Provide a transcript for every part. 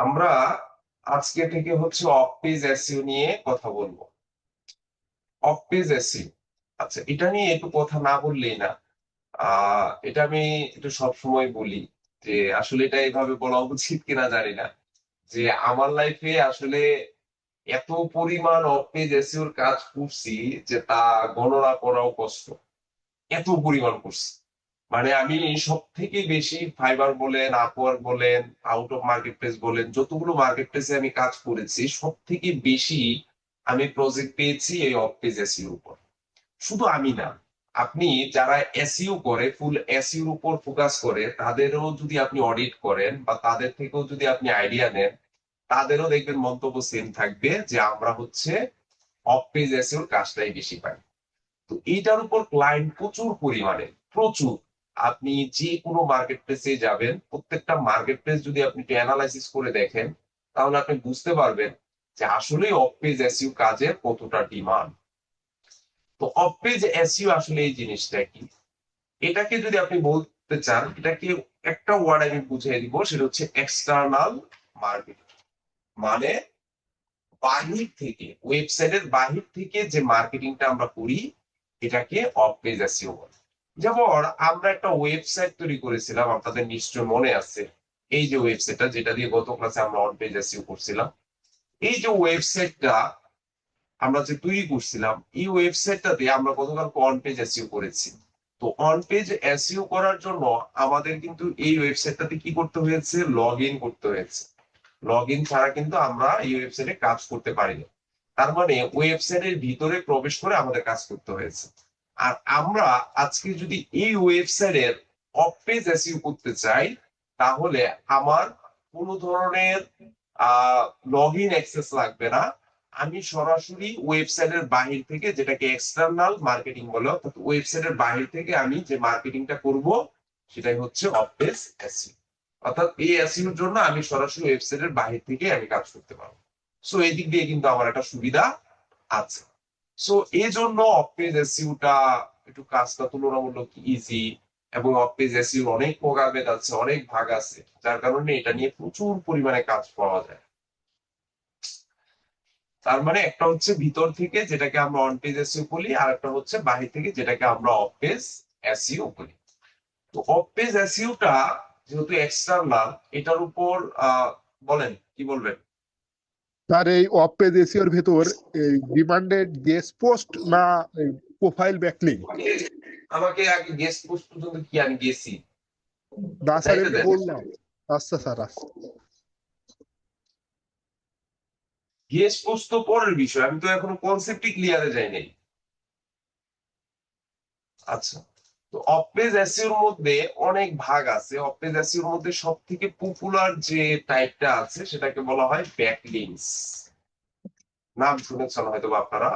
আমরা আজকে থেকে হচ্ছে অফ পেজ এসইও নিয়ে কথা বলবো। অফ পেজ এসইও, আচ্ছা, এটা নিয়ে একটু কথা না বললেই না। এটা আমি একটু সব সময় বলি যে আসলে এটা এভাবে বলা উচিত কিনা জানি না, যে আমার লাইফে আসলে এত পরিমাণ অফ পেজ এসইওর কাজ করছি যে তা গণনা করাও কষ্ট। এত পরিমাণ করছি, মানে আমি সব থেকে বেশি ফাইবার বলেন, আপওয়ার্ক বলেন, আউট অফ মার্কেট প্লেস বলেন, যতগুলো মার্কেট প্লেসে আমি কাজ করেছি সব থেকে বেশি আমি প্রজেক্ট পেয়েছি এই অফ পেজ এসইওর উপর। শুধু আমি না, আপনি যারা এসইও করে, ফুল এসইওর উপর ফোকাস করে, তাদেরও যদি আপনি অডিট করেন বা তাদের থেকেও যদি আপনি আইডিয়া নেন, তাদেরও দেখবেন মন্তব্য সেম থাকবে যে আমরা হচ্ছে অফ পেজ এসইওর কাজটাই বেশি পাই। তো এইটার উপর ক্লায়েন্ট প্রচুর পরিমাণে, প্রচুর। আপনি যে কোনো মার্কেট প্লেসে যাবেন, প্রত্যেকটা মার্কেট প্লেস যদি আপনি অ্যানালাইসিস করে দেখেন, তাহলে আপনি বুঝতে পারবেন যে আসলে অফ পেজ এসইও কাজের কতটা ডিমান্ড। তো অফ পেজ এসইও আসলে এই জিনিসটা কি, এটাকে যদি আপনি বলতে চান, এটাকে একটা ওয়ার্ড আমি বুঝিয়ে দিব, সেটা হচ্ছে এক্সটার্নাল মার্কেটিং। মানে বাহির থেকে, ওয়েবসাইটের বাহির থেকে যে মার্কেটিংটা আমরা করি, এটাকে অফ পেজ এসইও বলে। যেমন আমরা একটা ওয়েবসাইট তৈরি করেছিলাম, আপনাদের নিশ্চয় মনে আছে, এই যে ওয়েবসাইটটা যেটা দিয়ে গত ক্লাসে আমরা অন পেজ এসইও করছিলাম, এই যে ওয়েবসাইটটা আমরা যে তৈরি করছিলাম, এই ওয়েবসাইটটাতে আমরা গতকাল অন পেজ এসইও করেছি। তো অন পেজ এসইও করার জন্য আমাদের কিন্তু এই ওয়েবসাইটটাতে কি করতে হয়েছে, লগ ইন করতে হয়েছে। লগ ইন ছাড়া কিন্তু আমরা এই ওয়েবসাইটে কাজ করতে পারি না। তার মানে ওয়েবসাইটের ভিতরে প্রবেশ করে আমাদের কাজ করতে হয়েছে। আর আমরা আজকে যদি এই ওয়েবসাইটের অফ পেজ এসইও করতে চাই, তাহলে আমার কোনো ধরনের লগ ইন অ্যাক্সেস লাগবে না। আমি সরাসরি ওয়েবসাইটের বাহির থেকে, যেটাকে এক্সটার্নাল মার্কেটিং বলে, অর্থাৎ ওয়েবসাইটের বাহির থেকে আমি যে মার্কেটিংটা করব, সেটাই হচ্ছে অফ পেজ এসইও। অর্থাৎ এই এসইওর জন্য আমি সরাসরি ওয়েবসাইটের বাহির থেকে আমি কাজ করতে পারবো। সো এই দিক দিয়ে কিন্তু আমার একটা সুবিধা আছে। সো এই জন্য অফ পেজ এসইওটা একটু কাজটা তুলনামূলক ইজি, এবং অফ পেজ এসইওর অনেক প্রকারভেদ আছে, অনেক ভাগ আছে, যার কারণে এটা নিয়ে প্রচুর পরিমাণে কাজ পাওয়া যায়। তার মানে একটা হচ্ছে ভিতর থেকে, যেটাকে আমরা অন পেজ এসইও বলি, আর একটা হচ্ছে বাহির থেকে, যেটাকে আমরা অফ পেজ এসইও বলি। তো অফ পেজ এসইওটা যেহেতু এক্সটার্নাল, এটার উপর বলেন কি বলবেন। তার এই অফ পেজ এসিওর ভেতর ডিমান্ডেড গেস্ট পোস্ট না প্রোফাইল ব্যাকলিং? আমাকে আমাকে আগে গেস্ট পোস্ট পর্যন্ত কি আমি গেছি, না স্যার, যাইতে এমনি দেন। বললাম। আচ্ছা স্যার, আচ্ছা। গেস্ট পোস্ট তো পরের বিষয়, আমি তো এখনো কনসেপ্টই ক্লিয়ারে যাই নাই। আচ্ছা, তো অফ পেজ এসইওর মধ্যে অনেক ভাগ আছে। অফ পেজ এসইওর মধ্যে সব থেকে পপুলার যে টাইপটা আছে, সেটাকে বলা হয় ব্যাকলিংস। নাম শুনেছেন হয়তো বা আপনারা।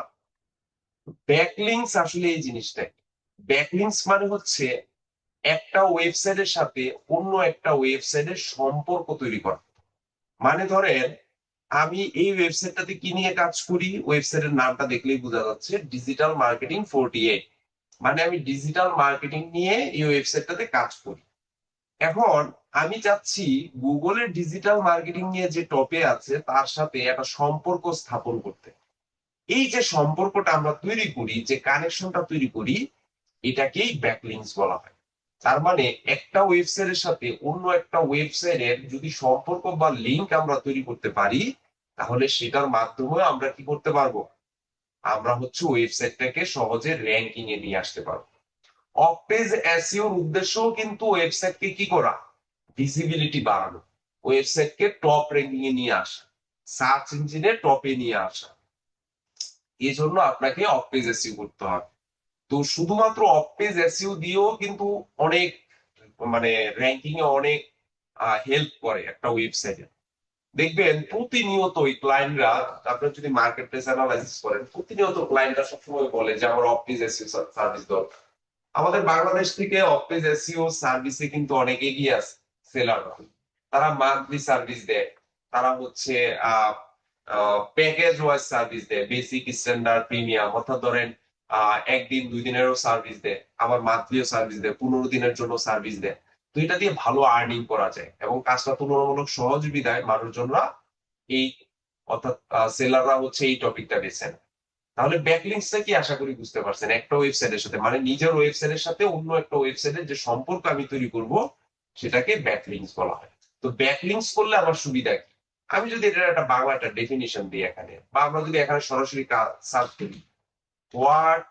ব্যাকলিংস আসলে এই জিনিসটা কি? ব্যাকলিংস মানে হচ্ছে একটা ওয়েবসাইটের সাথে অন্য একটা ওয়েবসাইটের সম্পর্ক তৈরি করা। মানে ধরেন, আমি এই ওয়েবসাইটটাতে কি নিয়ে কাজ করি, ওয়েবসাইটের নামটা দেখলেই বোঝা যাচ্ছে, ডিজিটাল মার্কেটিং 48। মানে আমি ডিজিটাল মার্কেটিং নিয়ে এই ওয়েবসাইটটাতে কাজ করি। এখন আমি চাচ্ছি গুগলের ডিজিটাল মার্কেটিং নিয়ে যে টপে আছে তার সাথে একটা সম্পর্ক স্থাপন করতে। এই যে সম্পর্কটা আমরা তৈরি করি, যে কানেকশনটা তৈরি করি, এটাকেই ব্যাকলিংস বলা হয়। তার মানে একটা ওয়েবসাইটের সাথে অন্য একটা ওয়েবসাইটের যদি সম্পর্ক বা লিংক আমরা তৈরি করতে পারি, তাহলে সেটার মাধ্যমে আমরা কি করতে পারবো, আমরা হচ্ছে ওয়েবসাইটটাকে সহজে র্যাঙ্কিং এ নিয়ে আসতে পারবো। অফ পেজ এসইওর উদ্দেশ্যও কিন্তু ওয়েবসাইটকে কি করা, ভিজিবিলিটি বাড়ানো, ওয়েবসাইটকে টপ র্যাঙ্কিং এ নিয়ে আসা, সার্চ ইঞ্জিনে টপে নিয়ে আসা। এই জন্য আপনাকে অফ পেজ এসইও করতে হবে। তো শুধুমাত্র অফ পেজ এসইও দিয়েও কিন্তু অনেক, মানে র্যাঙ্কিং এ অনেক হেল্প করে একটা ওয়েবসাইটে। দেখবেন প্রতিনিয়ত ওই ক্লায়েন্টরা, আপনার যদি মার্কেট প্লেস অ্যানালাইসিস করেন, প্রতিনিয়ত ক্লায়েন্টরা সবসময় বলে যে আমার অফ পেজ এসইও সার্ভিস দরকার। আমাদের বাংলাদেশ থেকে অফ পেজ এসইও সার্ভিসে কিন্তু অনেক এগিয়ে আছে সেলাররা। তারা মান্থলি সার্ভিস দেয়, তারা হচ্ছে প্যাকেজ ওয়াইজ সার্ভিস দেয়, বেসিক, স্ট্যান্ডার্ড, প্রিমিয়াম। অর্থাৎ ধরেন একদিন 2 দিনেরও সার্ভিস দেয়, আবার মান্থলিও সার্ভিস দেয়, 15 দিনের জন্য সার্ভিস দেয়। তো এটা দিয়ে ভালো আর্নিং করা যায় এবং কাজটা তুলনামূলক সহজ বিধায় মানুষজনরা এই অর্থাৎ সেলাররা হচ্ছে এই টপিকটা বেছে নেয়। তাহলে ব্যাকলিংসটা কি আশা করি বুঝতে পারছেন, একটা ওয়েবসাইটের সাথে মানে নিজের ওয়েবসাইটের সাথে অন্য একটা ওয়েবসাইটের যে সম্পর্ক আমি তৈরি করব সেটাকে ব্যাকলিংস বলা হয়। তো ব্যাকলিংস করলে আমার সুবিধা কি, আমি যদি এটার একটা বাংলা একটা ডেফিনিশন দিই এখানে, বা আমরা যদি এখানে সরাসরি সার্চ করি what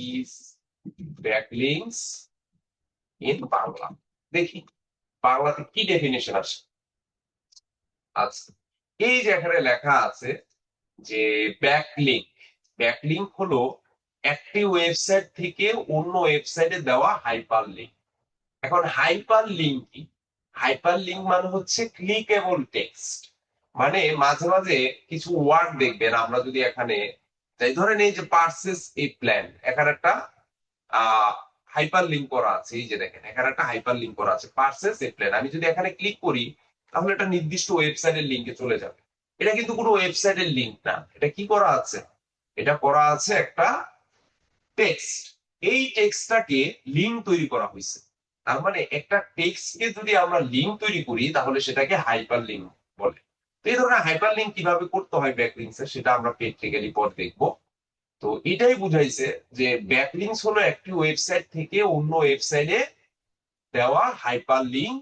is backlinks in Bangla, দেখি বাংলাতে কি ডেফিনেশন আসে। আচ্ছা, এই যে এখানে লেখা আছে যে ব্যাকলিংক, ব্যাকলিংক হলো একটি ওয়েবসাইট থেকে অন্য ওয়েবসাইটে দেওয়া হাইপার লিঙ্ক। এখন হাইপার লিঙ্ক কি? হাইপার লিঙ্ক মানে হচ্ছে ক্লিকেবল টেক্সট, মানে মাঝে মাঝে কিছু ওয়ার্ড দেখবেন আমরা যদি এখানে যাই, ধরেন এই যে পার্সেস এ প্ল্যান, এখানে একটা হাইপার লিঙ্ক করা আছে, এই যে দেখেন এখানে একটা হাইপার লিঙ্ক করা আছে পার্সেস এ প্ল্যান, আমি যদি এখানে ক্লিক করি তাহলে একটা নির্দিষ্ট ওয়েবসাইটের লিঙ্কে চলে যাবে। এটা কিন্তু কোনো ওয়েবসাইটের লিঙ্ক না, এটা কি করা আছে, এটা করা আছে একটা টেক্সট। এই টেক্সটটাকে লিঙ্ক তৈরি করা হয়েছে। তার মানে একটা টেক্সটকে যদি আমরা লিঙ্ক তৈরি করি তাহলে সেটাকে হাইপার লিঙ্ক বলে। তো এই ধরনের হাইপার লিঙ্ক কিভাবে করতে হয় ব্যাকলিংকস এর, সেটা আমরা প্র্যাকটিক্যালি পরে দেখবো। তো এটাই বুঝাইছে যে ব্যাকলিংকস হলো একটি ওয়েবসাইট থেকে অন্য ওয়েবসাইটে দেওয়া হাইপার লিঙ্ক,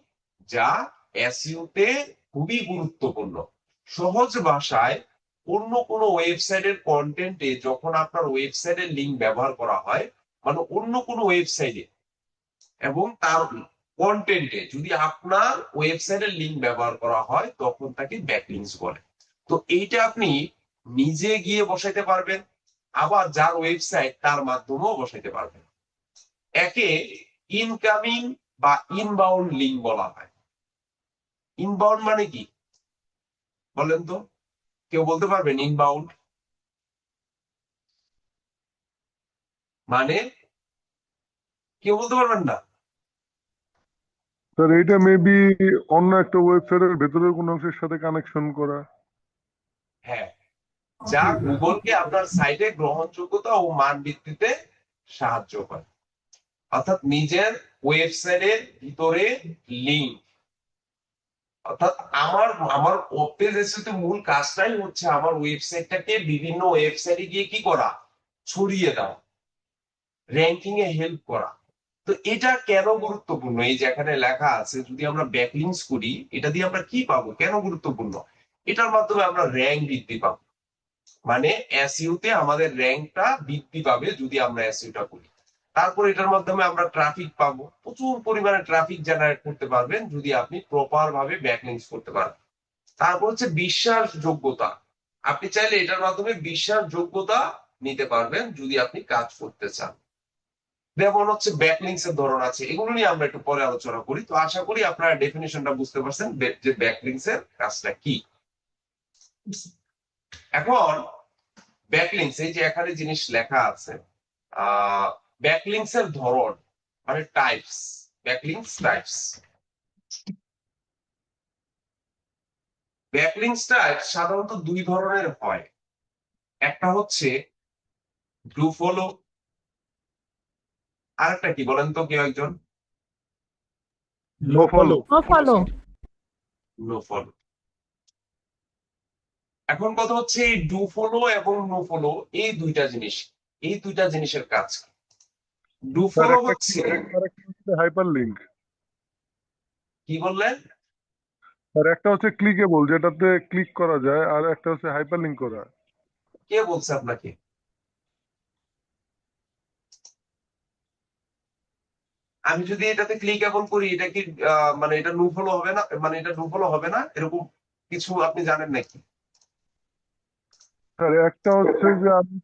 যা এসইও তে খুবই গুরুত্বপূর্ণ। সহজ ভাষায় অন্য কোনো ওয়েবসাইটের কন্টেন্টে যখন আপনার ওয়েবসাইটের লিঙ্ক ব্যবহার করা হয়, মানে অন্য কোনো ওয়েবসাইটে এবং তার কন্টেন্টে যদি আপনার ওয়েবসাইটের লিঙ্ক ব্যবহার করা হয় তখন তাকে ব্যাকলিংকস বলে। তো এইটা আপনি নিজে গিয়ে বসাইতে পারবেন, আবার যার ওয়েবসাইট তার মাধ্যমেও বসাইতে পারবেন। একে ইনকামিং বা ইনবাউন্ড লিঙ্ক বলা হয়। ইনবাউন্ড মানে কি বলেন তো, কেউ বলতে পারবেন ইনবাউন্ড মানে? কেউ বলতে পারবেন না? স্যার এইটা মেবি অন্য একটা ওয়েবসাইটের ভেতরের কোনো অংশের সাথে কানেকশন করা। হ্যাঁ, যা গুগলকে আপনার সাইটে গ্রহণযোগ্যতা ও মান বৃদ্ধিতে সাহায্য করে। অর্থাৎ নিজের ওয়েবসাইটের ভিতরে লিঙ্ক, অর্থাৎ আমার আমার পেজ এসইও মূল কাজটাই হচ্ছে আমার ওয়েবসাইটটাকে বিভিন্ন ওয়েবসাইটে গিয়ে কি করা, ছড়িয়ে দাও, র্যাঙ্কিং এ হেল্প করা। তো এটা কেন গুরুত্বপূর্ণ, এই যে এখানে লেখা আছে যদি আমরা ব্যাকলিংকস করি এটা দিয়ে আমরা কি পাবো, কেন গুরুত্বপূর্ণ, এটার মাধ্যমে আমরা র্যাঙ্ক বৃদ্ধি পাবো, মানে এসইও তে আমাদের র্যাঙ্কটা বৃদ্ধি পাবে যদি আমরা এসইওটা করি। তারপর এটার মাধ্যমে আমরা ট্রাফিক পাবো, প্রচুর পরিমাণে ট্রাফিক জেনারেট করতে পারবেন যদি আপনি প্রপার ভাবে ব্যাকলিংকস করতে পারেন। তারপর হচ্ছে বিশ্বাসযোগ্যতা, আপনি চাইলে এটার মাধ্যমে বিশ্বাসযোগ্যতা নিতে পারবেন যদি আপনি কাজ করতে চান। যেমন হচ্ছে ব্যাকলিংকস এর ধরন আছে, এগুলো নিয়ে আমরা একটু পরে আলোচনা করি। তো আশা করি আপনারা ডেফিনিশনটা বুঝতে পারছেন যে ব্যাকলিংকস এর কাজটা কি। এখন ব্যাকলিংকস, এই যে এখানে জিনিস লেখা আছে ব্যাকলিংকস এর ধরন মানে types, backlinks types. Backlinks type সাধারণত দুই ধরনের হয়, একটা হচ্ছে ডু ফলো, আরেকটা কি বলেন তো কেউ একজন? No follow. Follow. No follow. এখন কথা হচ্ছে এই ডু ফলো এবং নো ফলো এই দুইটা জিনিস, এই দুইটা জিনিসের কাজ কি? ডু স্যার ফলো একটা হচ্ছে, হাইপার লিঙ্ক, কি বললেন? আর একটা হচ্ছে ক্লিকেবল যেটাতে ক্লিক করা যায়, আর একটা হচ্ছে হাইপার লিঙ্ক করা। কে বলছে আপনাকে? আমি যদি এটাতে ক্লিক এখন করি এটা কি মানে এটা নো ফলো হবে না, মানে এটা নো ফলো হবে না এরকম কিছু আপনি জানেন নাকি? স্যার একটা হচ্ছে যে আমি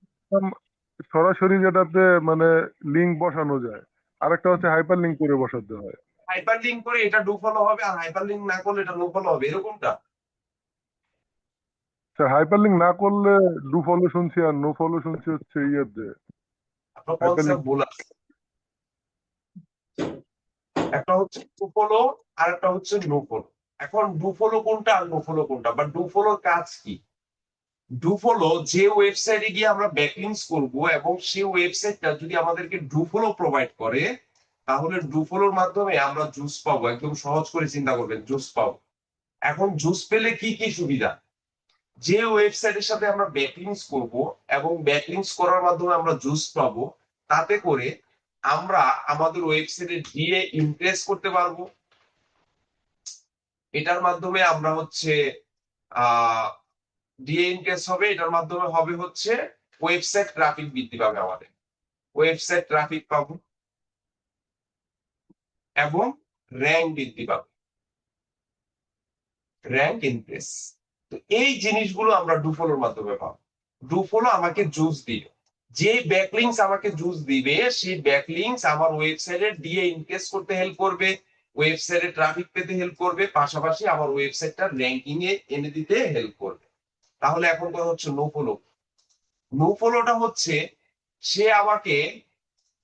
সরাসরি যেটাতে মানে লিঙ্ক বসানো যায়, আর একটা হচ্ছে হাইপার লিঙ্ক করে বসাতে হয়। হাইপার লিঙ্ক করে এটা ডু ফলো হবে আর হাইপার লিঙ্ক না করলে এটা নো ফলো হবে, এরকমটা? স্যার হাইপার লিঙ্ক না করলে ডু ফলো শুনছি, আর নো ফলো শুনছি হচ্ছে ইয়েতে আপনার হাইপার লিঙ্ক। কনসেপ্ট ভুল আছে। একটা হচ্ছে ডু ফলো আর একটা হচ্ছে নো ফলো। এখন ডু ফলো কোনটা আর নো ফলো কোনটা, বা ডু ফলোর কাজ কি? ডু ফলো যে ওয়েবসাইটে গিয়ে আমরা ব্যাকলিংকস করব এবং সেই ওয়েবসাইটটা যদি আমাদেরকে ডু ফলো প্রোভাইড করে তাহলে ডুফলোর মাধ্যমে আমরা জুস পাবো, একদম সহজ করে চিন্তা করবেন, জুস পাবো। এখন জুস পেলে কি কি সুবিধা? যে ওয়েবসাইটের সাথে আমরা ব্যাকলিংস করব এবং ব্যাকলিংস করার মাধ্যমে আমরা জুস পাবো, তাতে করে আমরা আমাদের ওয়েবসাইটে গিয়ে ইমপ্রেস করতে পারবো। এটার মাধ্যমে আমরা হচ্ছে আহ ডিএ ইমপ্রেস হবে, এটার মাধ্যমে হবে হচ্ছে ওয়েবসাইট ট্রাফিক বৃদ্ধি পাবে, আমাদের ওয়েবসাইট ট্রাফিক পাবো এবং র্যাঙ্ক বৃদ্ধি পাবে, র্যাঙ্ক ইনক্রিজ। তো এই জিনিসগুলো আমরা ডুফলোর মাধ্যমে পাবো। ডুফলো আমাকে জুস দিবে, যে ব্যাকলিংস আমাকে জুস দিবে সেই ব্যাকলিংস আমার ওয়েবসাইটে ডিএ ইনক্রিজ করতে হেল্প করবে, ওয়েবসাইটে ট্রাফিক পেতে হেল্প করবে, পাশাপাশি আমার ওয়েবসাইটটা র্যাঙ্কিং এ এনে দিতে হেল্প করবে। তাহলে এখন কথা হচ্ছে নো ফলো। নো ফলোটা হচ্ছে সে আমাকে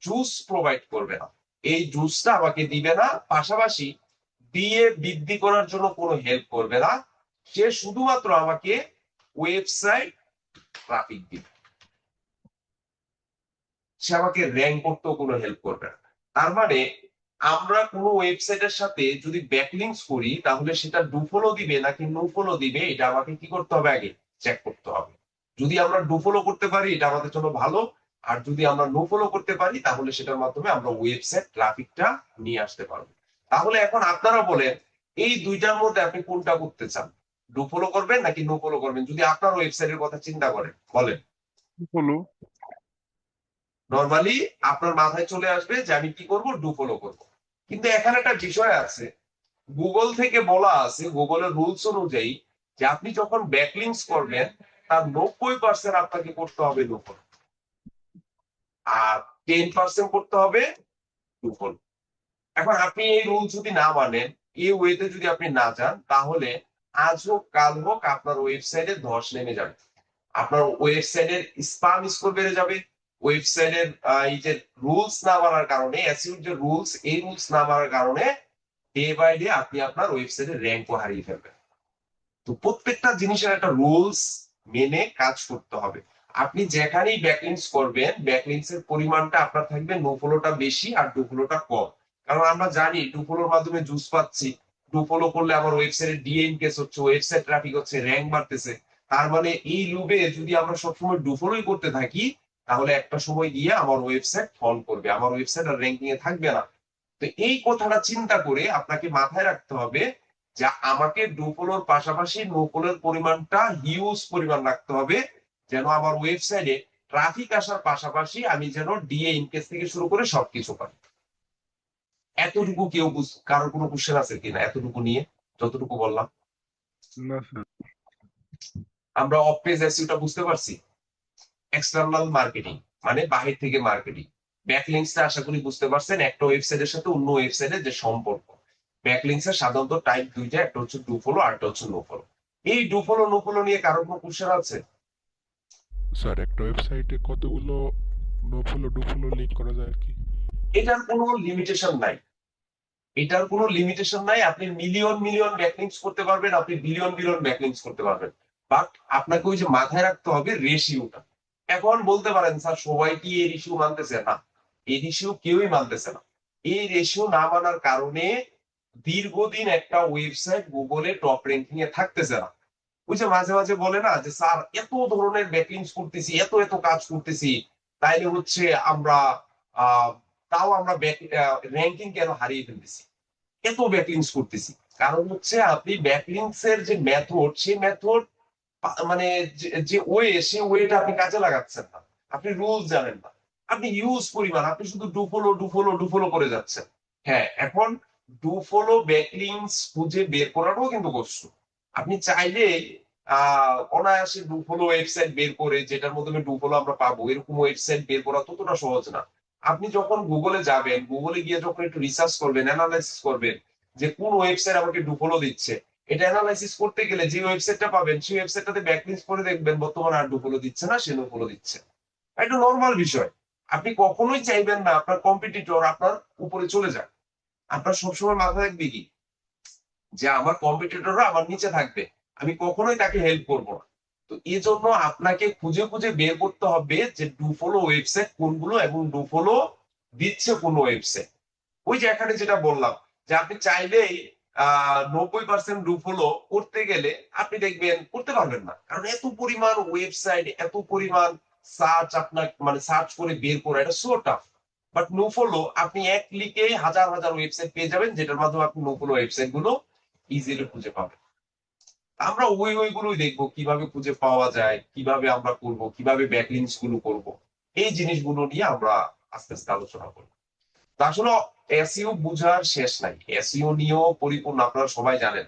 জুস প্রোভাইড করবে না, এই জুসটা আমাকে দিবে না, পাশাপাশি দিয়ে বৃদ্ধি করার জন্য কোনো হেল্প করবে না, সে শুধুমাত্র আমাকে ওয়েবসাইট ট্রাফিক দিবে, সে আমাকে র্যাঙ্ক করতেও কোনো হেল্প করবে না। তার মানে আমরা কোনো ওয়েবসাইটের সাথে যদি ব্যাকলিংস করি তাহলে সেটা ডুফলো দিবে নাকি নো ফলো দিবে, এটা আমাকে কি করতে হবে, আগে চেক করতে হবে। যদি আমরা ডুফলো করতে পারি এটা আমাদের জন্য ভালো, আর যদি আমরা নো ফলো করতে পারি তাহলে সেটার মাধ্যমে আমরা ওয়েবসাইট ট্রাফিকটা নিয়ে আসতে পারবো। তাহলে এখন আপনারা বলেন এই দুইটার মধ্যে আপনি কোনটা করতে চান, ডুফলো করবেন নাকি নো ফলো করবেন? যদি আপনার ওয়েবসাইটের কথা চিন্তা করেন, বলেন। হলো নর্মালি আপনার মাথায় চলে আসবে যে আমি কি করব, ডু ফলো করবো। কিন্তু এখানে একটা বিষয় আছে, গুগল থেকে বলা আছে, গুগলের রুলস অনুযায়ী, যে আপনি যখন ব্যাকলিংস করবেন তার 90% আপনাকে করতে হবে ডু ফলো, আর 10% করতে হবে ডু ফলো। এখন আপনি এই রুল যদি না মানেন, এই ওয়েতে যদি আপনি না যান, তাহলে আজ হোক কাল হোক আপনার ওয়েবসাইটে ধস নেমে যাবে, আপনার ওয়েবসাইটের স্প্যাম স্কোর বেড়ে যাবে, ওয়েবসাইটের এই যে রুলস না মানার কারণে, এসইও যে রুলস, এই রুলস না মানার কারণে ডে বাই ডে আপনি আপনার ওয়েবসাইটের র্যাঙ্কও হারিয়ে ফেলবেন। তো প্রত্যেকটা জিনিসের একটা রুলস মেনে কাজ করতে হবে। আপনি যেখানেই ব্যাকলিংস করবেন, ব্যাকলিংস এর পরিমাণটা আপনার থাকবে নো ফলোটা বেশি আর ডু ফলোটা কম। কারণ আমরা জানি ডু ফলোর মাধ্যমে জুস পাচ্ছি, ডু ফলো করলে আমার ওয়েবসাইটে ডিএ ইনক্রিজ হচ্ছে, ওয়েবসাইট ট্রাফিক হচ্ছে, র্যাঙ্ক বাড়তেছে। তার মানে এই লুপে যদি আমরা সবসময় ডু ফলোই করতে থাকি, তাহলে একটা সময় গিয়ে আমার ওয়েবসাইট ফল করবে, আমার ওয়েবসাইট আর র্যাঙ্কিং এ থাকবে না। তো এই কথাটা চিন্তা করে আপনাকে মাথায় রাখতে হবে যে আমাকে ডুফলোর পাশাপাশি নোফলোর পরিমাণটা হিউজ পরিমাণ রাখতে হবে, যেন আমার ওয়েবসাইটে ট্রাফিক আসার পাশাপাশি আমি যেন ডিএ ইনকেস থেকে শুরু করে সবকিছু পাই। এতটুকু কেউ কারোর কোনো কোশ্চেন আছে কিনা এতটুকু নিয়ে, যতটুকু বললাম? না স্যার। আমরা অফ পেজ এসইওটা বুঝতে পারছি, এক্সটার্নাল মার্কেটিং মানে বাহির থেকে মার্কেটিং। ব্যাকলিংসটা আশা করি বুঝতে পারছেন, একটা ওয়েবসাইটের সাথে অন্য ওয়েবসাইটের যে সম্পর্ক। ব্যাকলিংস এর সাধারণত টাইপ দুইটা, একটা হচ্ছে ডু ফলো আর একটা হচ্ছে নো ফলো। এই ডু ফলো নো ফলো নিয়ে কারোর কোনো কোশ্চেন আছে? স্যার একটা ওয়েবসাইটে কতগুলো no follow do follow link করা যায় আর কি? এটার কোনো লিমিটেশন নাই, এটার কোনো লিমিটেশন নাই। আপনি মিলিয়ন মিলিয়ন ব্যাকলিংস করতে পারবেন, আপনি বিলিয়ন বিলিয়ন ব্যাকলিংস করতে পারবেন, বাট আপনাকে ওই যে মাথায় রাখতে হবে রেশিওটা। এখন বলতে পারেন স্যার সবাই কি এই রেশিও মানতেছে? না, এই রেশিও কেউই মানতেছে না। এই রেশিও না মানার কারণে দীর্ঘদিন একটা ওয়েবসাইট গুগলে টপ র্যাঙ্কিং এ থাকতেছে না। ওই যে মাঝে মাঝে বলে না যে স্যার এত ধরনের ব্যাকলিংস করতেছি, এত এত কাজ করতেছি, তাইলে হচ্ছে আমরা আহ তাও আমরা র্যাঙ্কিং কেন হারিয়ে ফেলতেছি, এত ব্যাকলিংস করতেছি? কারণ হচ্ছে আপনি ব্যাকলিংস এর যে মেথড, সেই মেথড মানে যে ওয়ে, সেই ওয়েটা আপনি কাজে লাগাচ্ছেন না, আপনি রুলস জানেন না, আপনি ইউজ পরিমাণ, আপনি শুধু ডু ফলো করে যাচ্ছেন। হ্যাঁ, এখন ডু ফলো ব্যাকলিংস খুঁজে বের করাটাও কিন্তু কষ্ট। আপনি চাইলে অনায়াসে ডু ফলো ওয়েবসাইট বের করে, যেটার মাধ্যমে ডু ফলো আমরা পাবো, এরকম ওয়েবসাইট বের করা ততটা সহজ না। আপনি যখন গুগলে যাবেন, গুগলে গিয়ে যখন একটু রিসার্চ করবেন, অ্যানালাইসিস করবেন যে কোন ওয়েবসাইট আমাকে ডু ফলো দিচ্ছে, এটা অ্যানালাইসিস করতে গেলে যে ওয়েবসাইটটা পাবেন সেই ওয়েবসাইটটাতে ব্যাকলিংক করে দেখবেন বর্তমানে আর ডুফলো দিচ্ছে না, সে নো-ফলো দিচ্ছে। এটা নর্মাল বিষয়। আপনি কখনোই চাইবেন না আপনার কম্পিটিটর আপনার উপরে চলে যাক। আপনার সবসময় মাথায় রাখবে কি, যে আমার কম্পিটিটররা আমার নিচে থাকবে, আমি কখনোই তাকে হেল্প করব না। তো এই জন্য আপনাকে খুঁজে খুঁজে বের করতে হবে যে ডুফলো ওয়েবসাইট কোনগুলো এবং ডুফলো দিচ্ছে কোন ওয়েবসাইট। ওই যে এখানে যেটা বললাম যে আপনি চাইলেই 90% ডু ফলো করতে গেলে আপনি দেখবেন করতে পারবেন না, কারণ এত পরিমাণ ওয়েবসাইট, এত পরিমাণ সার্চ, আপনার মানে সার্চ করে বের করা এটা so tough. But no follow আপনি এক ক্লিকে হাজার হাজার ওয়েবসাইট পেয়ে যাবেন, যেটার মাধ্যমে আপনি নো ফলো ওয়েবসাইট গুলো ইজিলি খুঁজে পাবেন। আমরা ওইগুলোই দেখবো কিভাবে খুঁজে পাওয়া যায়, কিভাবে আমরা করব, কিভাবে ব্যাকলিংস গুলো করব, এই জিনিসগুলো নিয়ে আমরা আস্তে আস্তে আলোচনা করবো। তা আসলে এসইও বুঝার শেষ নাই, এসইও নিয়েও পরিপূর্ণ আপনারা সবাই জানেন।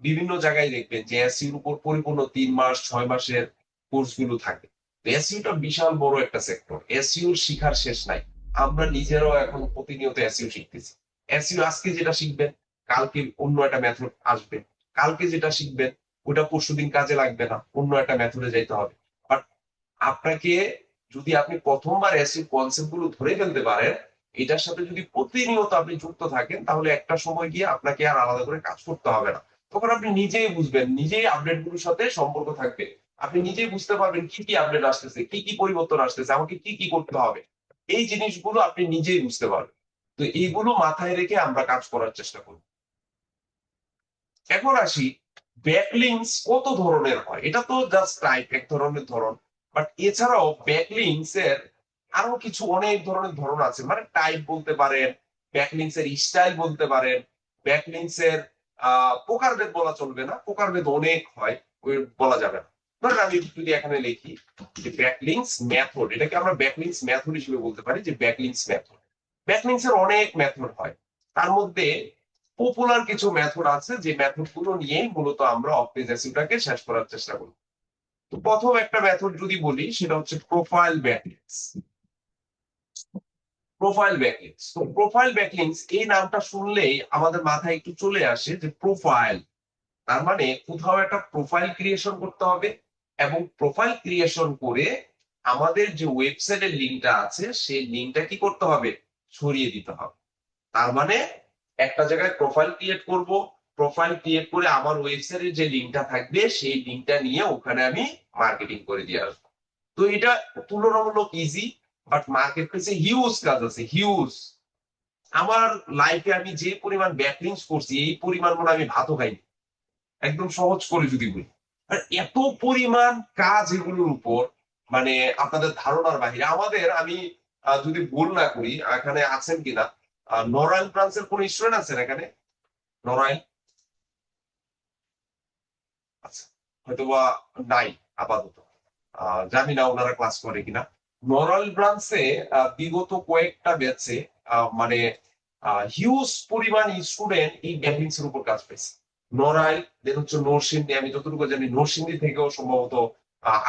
বিভিন্ন জায়গায় দেখবেন যে এসইওর উপর পরিপূর্ণ 3 মাস 6 মাসের কোর্স গুলো থাকে। এসইওটা বিশাল বড় একটা সেক্টর, এসইওর শিখার শেষ নাই। আমরা নিজেরাও এখন প্রতিনিয়ত এসইও শিখতেছি। এসইও আজকে যেটা শিখবেন কালকে অন্য একটা মেথড আসবে, কালকে যেটা শিখবেন ওটা পরশুদিন কাজে লাগবে না, অন্য একটা মেথডে যাইতে হবে। বাট আপনাকে, যদি আপনি প্রথমবার এসইও কনসেপ্ট গুলো ধরে ফেলতে পারেন, এটার সাথে যদি প্রতিনিয়ত আপনি যুক্ত থাকেন, তাহলে একটা সময় গিয়ে আপনাকে আর আলাদা করে কাজ করতে হবে না। তখন আপনি নিজেই বুঝবেন, নিজেই আপডেট গুলোর সাথে সম্পর্ক থাকবে, আপনি নিজেই বুঝতে পারবেন কি কি আপডেট আসতেছে, কি কি পরিবর্তন আসতেছে, আমাকে কি কি করতে হবে। এই জিনিসগুলো আপনি নিজেই বুঝতে পারবেন। তো এইগুলো মাথায় রেখে আমরা কাজ করার চেষ্টা করব। এখন আসি, ব্যাকলিংস কত ধরনের হয়, এটা তো জাস্ট টাইপ এক ধরনের ধরন। বাট এছাড়াও ব্যাকলিংস এর আরো কিছু অনেক ধরনের ধরন আছে, মানে টাইপ বলতে পারেন, ব্যাকলিংস এর স্টাইল বলতে পারেন, ব্যাকলিংস এর প্রকারভেদ বলা চলবে না, প্রকারভেদ অনেক হয়, ওই বলা যাবে না। ধরেন আমি যদি এখানে লিখি যে ব্যাকলিংস মেথড, এটাকে আমরা ব্যাকলিংস মেথড হিসেবে বলতে পারি, যে ব্যাকলিংস মেথড। ব্যাকলিংস এর অনেক মেথড হয়, তার মধ্যে পপুলার কিছু মেথড আছে, যে মেথড গুলো নিয়ে মূলত আমরা অফ পেজ এসইওটাকে শেষ করার চেষ্টা করি। তো প্রথম একটা মেথড যদি বলি, সেটা হচ্ছে প্রোফাইল ব্যাকলিংস। প্রোফাইল ব্যাকলিংস, তো প্রোফাইল ব্যাকলিংস এই নামটা শুনলেই আমাদের মাথায় একটু চলে আসে যে প্রোফাইল, তার মানে কোথাও একটা প্রোফাইল ক্রিয়েশন করতে হবে, এবং প্রোফাইল ক্রিয়েশন করে আমাদের যে ওয়েবসাইটের লিঙ্কটা আছে সেই লিঙ্কটা কি করতে হবে, ছড়িয়ে দিতে হবে। তার মানে একটা জায়গায় প্রোফাইল ক্রিয়েট করব, প্রোফাইল ক্রিয়েট করে আমার ওয়েবসাইটের যে লিঙ্কটা থাকবে সেই লিঙ্কটা নিয়ে ওখানে আমি মার্কেটিং করে দিয়ে আসবো। তো এটা তুলনামূলক ইজি, বাট মার্কেট প্লেসে হিউজ কাজ আছে, হিউজ। আমার লাইফে আমি যে পরিমাণ ব্যাকলিংস করছি এই পরিমাণ মনে হয় আমি ভাতও খাইনি, একদম সহজ করে যদি বলি। আর এত পরিমাণ কাজ এগুলোর উপর, মানে আপনাদের ধারণার বাহিরে। আমাদের, আমি যদি ভুল না করি, এখানে আছেন কিনা, নরাইল ব্রাঞ্চের কোন স্টুডেন্ট আছেন এখানে? নরাইল, আচ্ছা, হয়তোবা নাই আপাতত, জানি না ওনারা ক্লাস করে কিনা। নরাইল ব্রাঞ্চে বিগত কয়েকটা ব্যাচে মানে হিউজ পরিমাণ স্টুডেন্ট এই ব্যাকলিংস এর উপর কাজ পেয়েছে। নরাইল, দেন হচ্ছে নরসিংদী, আমি যতটুকু জানি নরসিংদী থেকেও সম্ভবত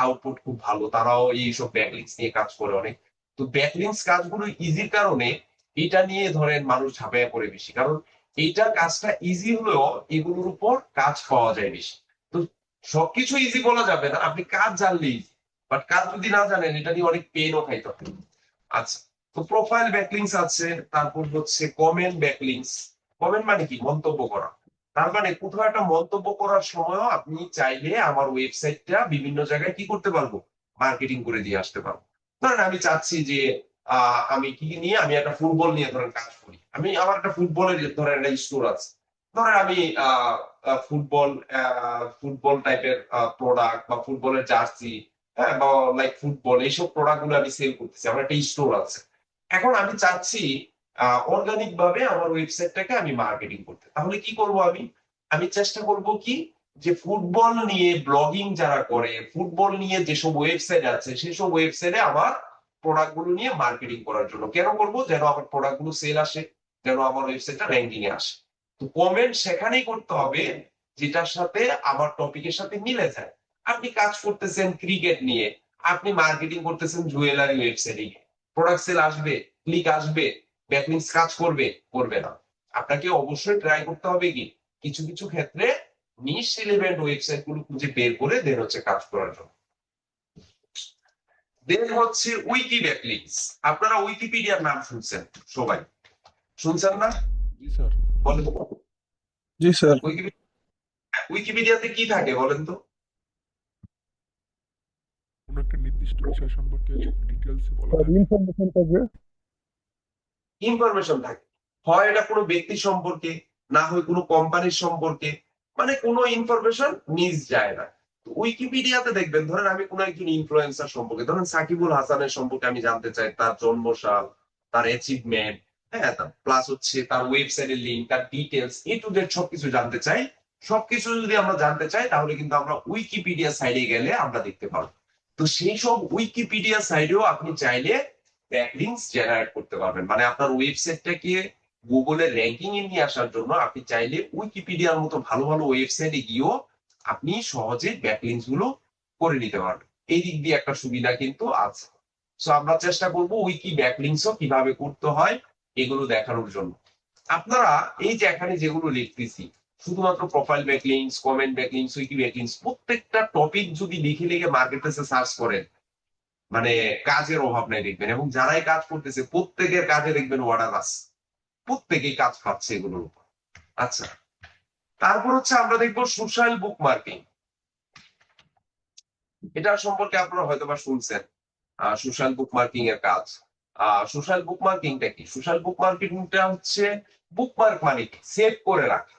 আউটপুট খুব ভালো, তারাও এইসব ব্যাকলিংস নিয়ে কাজ করে অনেক। তো ব্যাকলিংস কাজগুলো ইজির কারণে এটা নিয়ে ধরেন মানুষ ঝাঁপাইয়া পড়ে বেশি, কারণ এইটা কাজটা ইজি হলেও এগুলোর উপর কাজ পাওয়া যায় বেশি। তো সবকিছু ইজি বলা যাবে না, আপনি কাজ জানলেই ইজি, বাট কাজ যদি না জানেন এটা নিয়ে অনেক পেনও খাইতে হবে। আচ্ছা, তো প্রোফাইল ব্যাকলিংস আছে, তারপর হচ্ছে কমেন্ট ব্যাকলিংস। কমেন্ট মানে কি, মন্তব্য করা। তার মানে কোথাও একটা মন্তব্য করার সময়ও আপনি চাইলে আমার ওয়েবসাইটটা বিভিন্ন জায়গায় কি করতে পারবো, মার্কেটিং করে দিয়ে আসতে পারবো। ধরেন আমি চাচ্ছি যে আমি কি নিয়ে, আমি একটা ফুটবল নিয়ে ধরেন কাজ করি, আমি আমার একটা ফুটবলের ধরেন একটা স্টোর আছে, ধরেন আমি ফুটবল ফুটবল টাইপের প্রোডাক্ট বা ফুটবলের জার্সি, হ্যাঁ, বা লাইক ফুটবল, এইসব প্রোডাক্ট গুলো আমি সেল করতেছি, আমার একটা স্টোর আছে। এখন আমি চাচ্ছি অর্গানিক ভাবে আমার ওয়েবসাইটটাকে আমি মার্কেটিং করতে, তাহলে কি করব আমি, আমি চেষ্টা করব কি, যে ফুটবল নিয়ে ব্লগিং যারা করে, ফুটবল নিয়ে যেসব ওয়েবসাইট আছে সেসব ওয়েবসাইটে আমার প্রোডাক্ট গুলো নিয়ে মার্কেটিং করার জন্য। কেন করব, যেন আমার প্রোডাক্ট গুলো সেল আসে, যেন আমার ওয়েবসাইটটা র্যাঙ্কিং এ আসে। তো কমেন্ট সেখানেই করতে হবে যেটার সাথে আমার টপিকের সাথে মিলে যায়। আপনি কাজ করতেছেন ক্রিকেট নিয়ে, আপনি মার্কেটিং করতেছেন জুয়েলারি ওয়েবসাইটে, প্রোডাক্ট সেল আসবে, ক্লিক আসবে, ব্যাকলিংস কাজ করবে, করবে না। আপনাকে অবশ্যই ট্রাই করতে হবে কি, কিছু কিছু ক্ষেত্রে নিশ রিলেভেন্ট ওয়েবসাইট গুলো খুঁজে বের করে দেন হচ্ছে কাজ করার জন্য। দেন হচ্ছে উইকি ব্যাকলিংস। আপনারা উইকিপিডিয়ার নাম শুনছেন সবাই, শুনছেন না? জি স্যার। বলেন তো, জি স্যার। উইকিপিডিয়াতে কি থাকে বলেন তো? কোনো একটা নির্দিষ্ট বিষয় সম্পর্কে ডিটেলসে বলা আর থাকে। ইনফরমেশন থাকবে। ইনফরমেশন থাকে। হয় এটা কোনো ব্যক্তি সম্পর্কে, না হয় কোনো কোম্পানির সম্পর্কে, মানে কোনো ইনফরমেশন মিস যায় না। তো উইকিপিডিয়াতে দেখবেন, ধরেন আমি কোনো একজন ইনফ্লুয়েন্সার সম্পর্কে, ধরেন সাকিবুল হাসানের সম্পর্কে আমি জানতে চাই, তার জন্মসাল, তার অ্যাচিভমেন্ট, হ্যাঁ, প্লাস হচ্ছে তার ওয়েবসাইটের লিঙ্ক, তার ডিটেলস, এ টু জেড সবকিছু জানতে চাই। সবকিছু যদি আমরা জানতে চাই তাহলে কিন্তু আমরা উইকিপিডিয়া সাইডে গেলে আমরা দেখতে পাবো। তো সেই সব উইকিপিডিয়া সাইডেও আপনি চাইলে ব্যাকলিংকস জেনারেট করতে পারবেন, মানে আপনার ওয়েবসাইটটাকে গুগলের র্যাঙ্কিং এ নিয়ে আসার জন্য আপনি চাইলে উইকিপিডিয়ার মতো ভালো ভালো ওয়েবসাইটে গিয়েও আপনি সহজে ব্যাকলিংকস গুলো করে নিতে পারবেন। এই দিক দিয়ে একটা সুবিধা কিন্তু আছে। সো আমরা চেষ্টা করবো উইকি ব্যাকলিংকসও কিভাবে করতে হয় এগুলো দেখানোর জন্য। আপনারা এই যে এখানে যেগুলো লিখতেছি, শুধুমাত্র profile backlinks, comment backlinks, wiki backlinks, প্রত্যেকটা টপিক যদি লিখে লিখে মার্কেট প্লেসে সার্চ করেন, মানে কাজের অভাব নাই দেখবেন, এবং যারাই কাজ করতেছে প্রত্যেকের কাজে দেখবেন অর্ডার আছে, প্রত্যেকেই কাজ পাচ্ছে এগুলোর উপর। আচ্ছা, তারপর হচ্ছে আমরা দেখবো সোশ্যাল বুক মার্কিং। এটা সম্পর্কে আপনারা হয়তোবা শুনছেন, সোশ্যাল বুক মার্কিং এর কাজ। সোশ্যাল বুক মার্কিংটা কি? সোশ্যাল বুক মার্কিংটা হচ্ছে বুকমার্ক, মানে সেভ করে রাখা।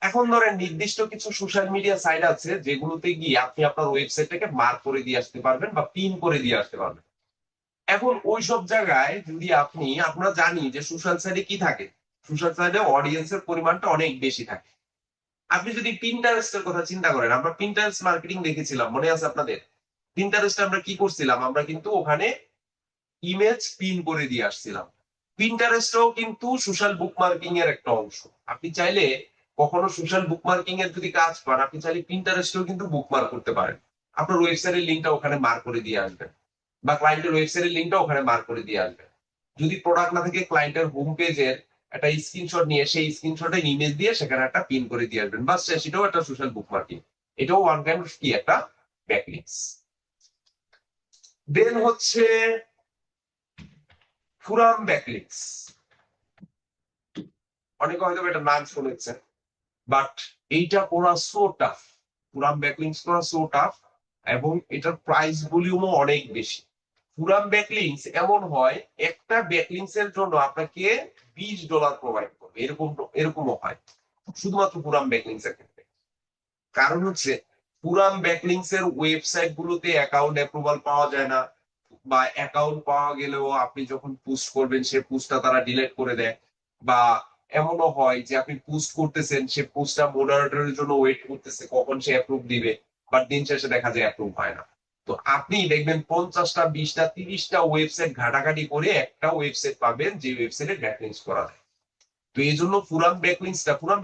এখন ধরেন নির্দিষ্ট কিছু সোশ্যাল মিডিয়া সাইট আছে যেগুলোতে গিয়ে আপনি আপনার ওয়েবসাইটটাকে মার্ক করে দিয়ে আসতে পারবেন বা পিন করে দিয়ে আসতে পারবেন। এখন ওই সব জায়গায় যদি আমরা জানি যে সোশ্যাল সাইটে কি থাকে, সোশ্যাল সাইটে অডিয়েন্সের পরিমাণটা অনেক বেশি থাকে। আপনি যদি পিন্টারেস্টের কথা চিন্তা করেন, আমরা পিন্টারেস্ট মার্কেটিং দেখেছিলাম, মনে আছে আপনাদের? পিন্টারেস্টে আমরা কি করছিলাম, আমরা কিন্তু ওখানে ইমেজ পিন করে দিয়ে আসছিলাম। পিন্টারেস্টও কিন্তু সোশ্যাল বুক মার্কিং এর একটা অংশ। আপনি চাইলে কখনো সোশ্যাল বুক মার্কিং এর যদি কাজ পান, আপনি চাইলে পিন্টারেস্টও কিন্তু বুকমার্ক করতে পারেন। আপনার ওয়েবসাইটের লিঙ্কটা ওখানে মার্ক করে দিয়ে আসবেন, বা ক্লায়েন্টের ওয়েবসাইটের লিঙ্কটা ওখানে মার্ক করে দিয়ে আসবেন। যদি প্রোডাক্ট না থাকে, ক্লায়েন্টের হোম পেজের একটা স্ক্রিনশট নিয়ে সেই স্ক্রিনশটে ইমেজ দিয়ে সেখানে একটা পিন করে দিয়ে আসবেন, বাস, সেটাও একটা সোশ্যাল বুক মার্কিং। এটাও ওয়ান কাইন্ড অফ কি একটা ব্যাকলিংকস। দেন হচ্ছে ফুরাম ব্যাকলিংকস। অনেকে হয়তো এটা নাম শুনেছেন, বাট এইটা করা সো টাফ। ফুরাম ব্যাকলিংকস করা সো টাফ, এবং এটার প্রাইস ভলিউমও অনেক বেশি। ফুরাম ব্যাকলিংকস এমন হয়, একটা ব্যাকলিংকস এর জন্য আপনাকে $20 প্রোভাইড করবে, এরকমও হয় শুধুমাত্র ফুরাম ব্যাকলিংকস এর ক্ষেত্রে। কারণ হচ্ছে পুরাম ব্যাকলিংকস এর ওয়েবসাইট গুলোতে অ্যাকাউন্ট অ্যাপ্রুভাল পাওয়া যায় না, বা অ্যাকাউন্ট পাওয়া গেলেও আপনি যখন পোস্ট করবেন সে পোস্টটা তারা ডিলিট করে দেয়, বা এমনও হয় যে আপনি পোস্ট করতেছেন, সে পোস্টটা মডারেটরের জন্য ওয়েট করতেছে কখন সে অ্যাপ্রুভ দিবে, বাট দিন শেষে দেখা যায় অ্যাপ্রুভ হয় না। তো আপনি দেখবেন 50টা, 20টা, 30টা ওয়েবসাইট ঘাটাঘাটি করে একটা ওয়েবসাইট পাবেন যে ওয়েবসাইটে ব্যাকলিংকস করা যায়। তো এই জন্য পুরাম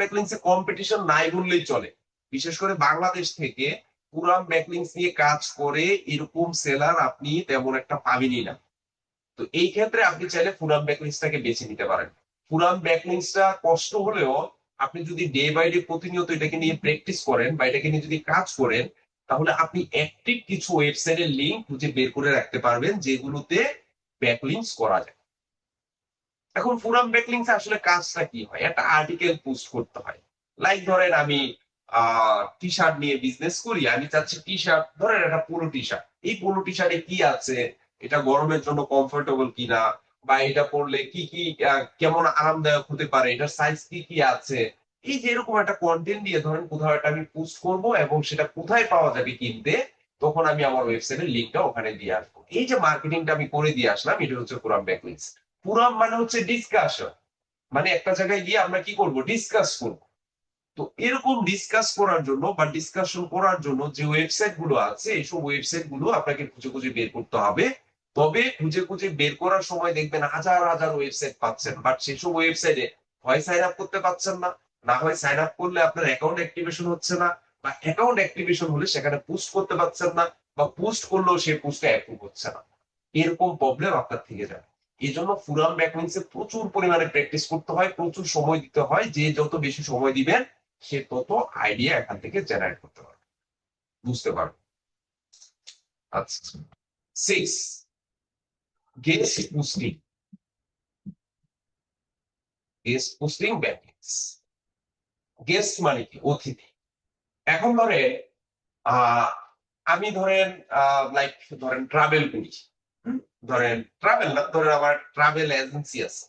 ব্যাকলিংস এ কম্পিটিশন নাই বললেই চলে। বিশেষ করে বাংলাদেশ থেকে পুরাম ব্যাকলিংস নিয়ে কাজ করে এরকম সেলার আপনি তেমন একটা পাবেনই না। তো এই ক্ষেত্রে আপনি চাইলে পুরাম ব্যাকলিংসটাকে বেছে নিতে পারেন। পুরাম ব্যাকলিংসটা কষ্ট হলেও আপনি যদি ডে বাই ডে প্রতিনিয়ত এটাকে নিয়ে প্র্যাকটিস করেন বা এটাকে নিয়ে যদি কাজ করেন, তাহলে আপনি অ্যাক্টিভ কিছু ওয়েবসাইটের লিঙ্ক খুঁজে বের করে রাখতে পারবেন যেগুলোতে ব্যাকলিংস করা যায়। এখন ফুরাম ব্যাকলিংস আসলে কাজটা কি হয়? একটা আর্টিকেল পোস্ট করতে হয়। লাইক ধরেন আমি টি শার্ট নিয়ে বিজনেস করি, আমি চাচ্ছি টি শার্ট, ধরেন একটা পোলো টি শার্ট, এই পোলো টি শার্টে কি আছে, এটা গরমের জন্য কমফোর্টেবল কিনা, বা এটা পরলে কি কি কেমন আরামদায়ক হতে পারে, এটার সাইজ কি কি আছে, এই যে এরকম একটা কন্টেন্ট দিয়ে ধরেন কোথাও একটা আমি পোস্ট করব, এবং সেটা কোথায় পাওয়া যাবে কিনতে, তখন আমি আমার ওয়েবসাইটের লিঙ্কটা ওখানে দিয়ে আসবো। এই যে মার্কেটিংটা আমি করে দিয়ে আসলাম, এটা হচ্ছে ফুরাম ব্যাকলিংস। পুরাম মানে হচ্ছে ডিসকাশন, মানে একটা জায়গায় গিয়ে আমরা কি করব, ডিসকাস করব। তো এরকম ডিসকাস করার জন্য বা ডিসকাশন করার জন্য যে ওয়েবসাইট গুলো আছে, এইসব ওয়েবসাইট গুলো আপনাকে খুঁজে খুঁজে বের করতে হবে। তবে খুঁজে খুঁজে বের করার সময় দেখবেন হাজার হাজার ওয়েবসাইট পাচ্ছেন, বাট সেসব ওয়েবসাইটে হয় সাইন আপ করতে পারছেন না, না হয় সাইন আপ করলে আপনার অ্যাকাউন্ট অ্যাক্টিভেশন হচ্ছে না, বা অ্যাকাউন্ট অ্যাক্টিভেশন হলে সেখানে পোস্ট করতে পারছেন না, বা পোস্ট করলেও সেই পোস্টটা অ্যাপ্রুভ হচ্ছে না। এরকম প্রবলেম আপনার থেকে যাবে। এই জন্য ফুরাম ব্যাকলিংসে প্রচুর পরিমাণে প্র্যাকটিস করতে হয়, প্রচুর সময় দিতে হয়। যে যত বেশি সময় দিবেন সে তত আইডিয়া এখান থেকে জেনারেট করতে পারবে, বুঝতে পারবে। আচ্ছা, 6, guest posting. Guest posting backlinks. Guest মানে কি? অতিথি। এখন ধরেন আহ আমি ধরেন লাইক ধরেন ট্রাভেল করি, হুম, ধরেন ট্রাভেল না, ধরেন আমার ট্রাভেল এজেন্সি আছে।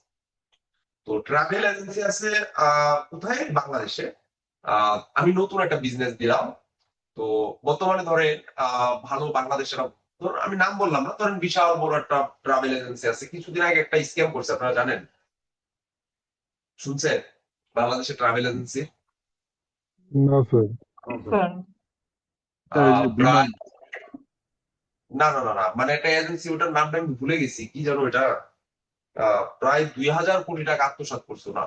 তো ট্রাভেল এজেন্সি আছে কোথায়? বাংলাদেশে। আমি নতুন একটা বিজনেস দিলাম। তো বর্তমানে ধরেন ভালো বাংলাদেশের, ধরুন আমি নাম বললাম না, ধরেন বিশাল বড় একটা ট্রাভেল এজেন্সি আছে, কিছুদিন আগে একটা স্ক্যাম করছে, আপনারা জানেন? শুনছেন বাংলাদেশের ট্রাভেল এজেন্সি? না স্যার। স্যার এই যে বিমান প্রায়, না, মানে একটা এজেন্সি, ওটার নামটা আমি ভুলে গেছি, কি জানো এটা, প্রায় 2,000 কোটি টাকা আত্মসাৎ করছো না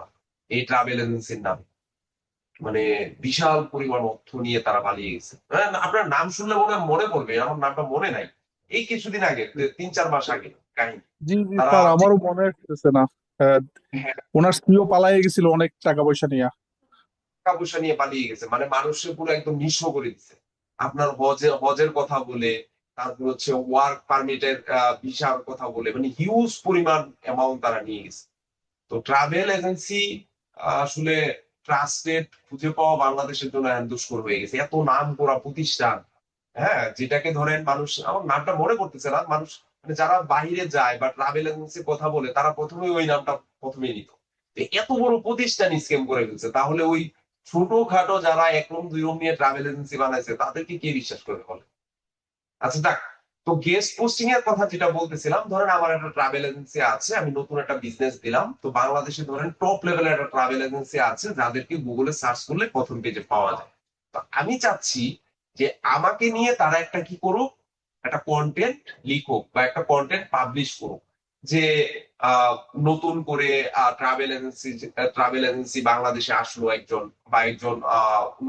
এই ট্রাভেল এজেন্সির নামে। মানে বিশাল পরিমাণ অর্থ নিয়ে তারা পালিয়ে গেছে। হ্যাঁ, আপনার নাম শুনলে মনে পড়বে, আমার নামটা মনে নাই। এই কিছুদিন আগে, 3-4 মাস আগে কাহিনী। জি জি তারা স্যার, আমারও মনে আসতেছে না। আহ, হ্যাঁ, ওনার স্ত্রীও পালায়ে গেছিল অনেক টাকা পয়সা নিয়ে। টাকা পয়সা নিয়ে পালিয়ে গেছে, মানে মানুষের পুরো একদম নিঃস্ব করে দিচ্ছে। আপনার হজের কথা বলে, তারপর হচ্ছে ওয়ার্ক পারমিটের ভিসার কথা বলে, মানে হিউজ পরিমাণ অ্যামাউন্ট তারা নিয়ে গেছে। তো ট্রাভেল এজেন্সি আসলে ট্রাস্টেড খুঁজে পাওয়া বাংলাদেশের জন্য এখন দুষ্কর হয়ে গেছে। এত নাম করা প্রতিষ্ঠান, হ্যাঁ, যেটাকে ধরেন মানুষ, আমার নামটা মনে পড়তেছে না, মানুষ মানে যারা বাইরে যায় বা ট্রাভেল এজেন্সির কথা বলে, তারা প্রথমে ওই নামটা প্রথমে নিত। তো এত বড় প্রতিষ্ঠান স্ক্যাম করে ফেলছে, তাহলে ওই ছোটখাটো যারা 1 রুম 2 রুম নিয়ে ট্রাভেল এজেন্সি বানাইছে তাদেরকে কে বিশ্বাস করে বলে? আচ্ছা যাক। তো গেস্ট পোস্টিং এর কথা যেটা বলতেছিলাম, ধরেন আমার একটা ট্রাভেল এজেন্সি আছে, আমি নতুন একটা বিজনেস দিলাম। তো বাংলাদেশে ধরেন টপ লেভেলের একটা ট্রাভেল এজেন্সি আছে, যাদেরকে গুগলে সার্চ করলে প্রথম পেজে পাওয়া যায়। তো আমি চাচ্ছি যে আমাকে নিয়ে তারা একটা কি করুক, একটা কন্টেন্ট লিখুক বা একটা কন্টেন্ট পাবলিশ করুক, যে আহ, নতুন করে ট্রাভেল এজেন্সি বাংলাদেশে আসলো একজন, বা একজন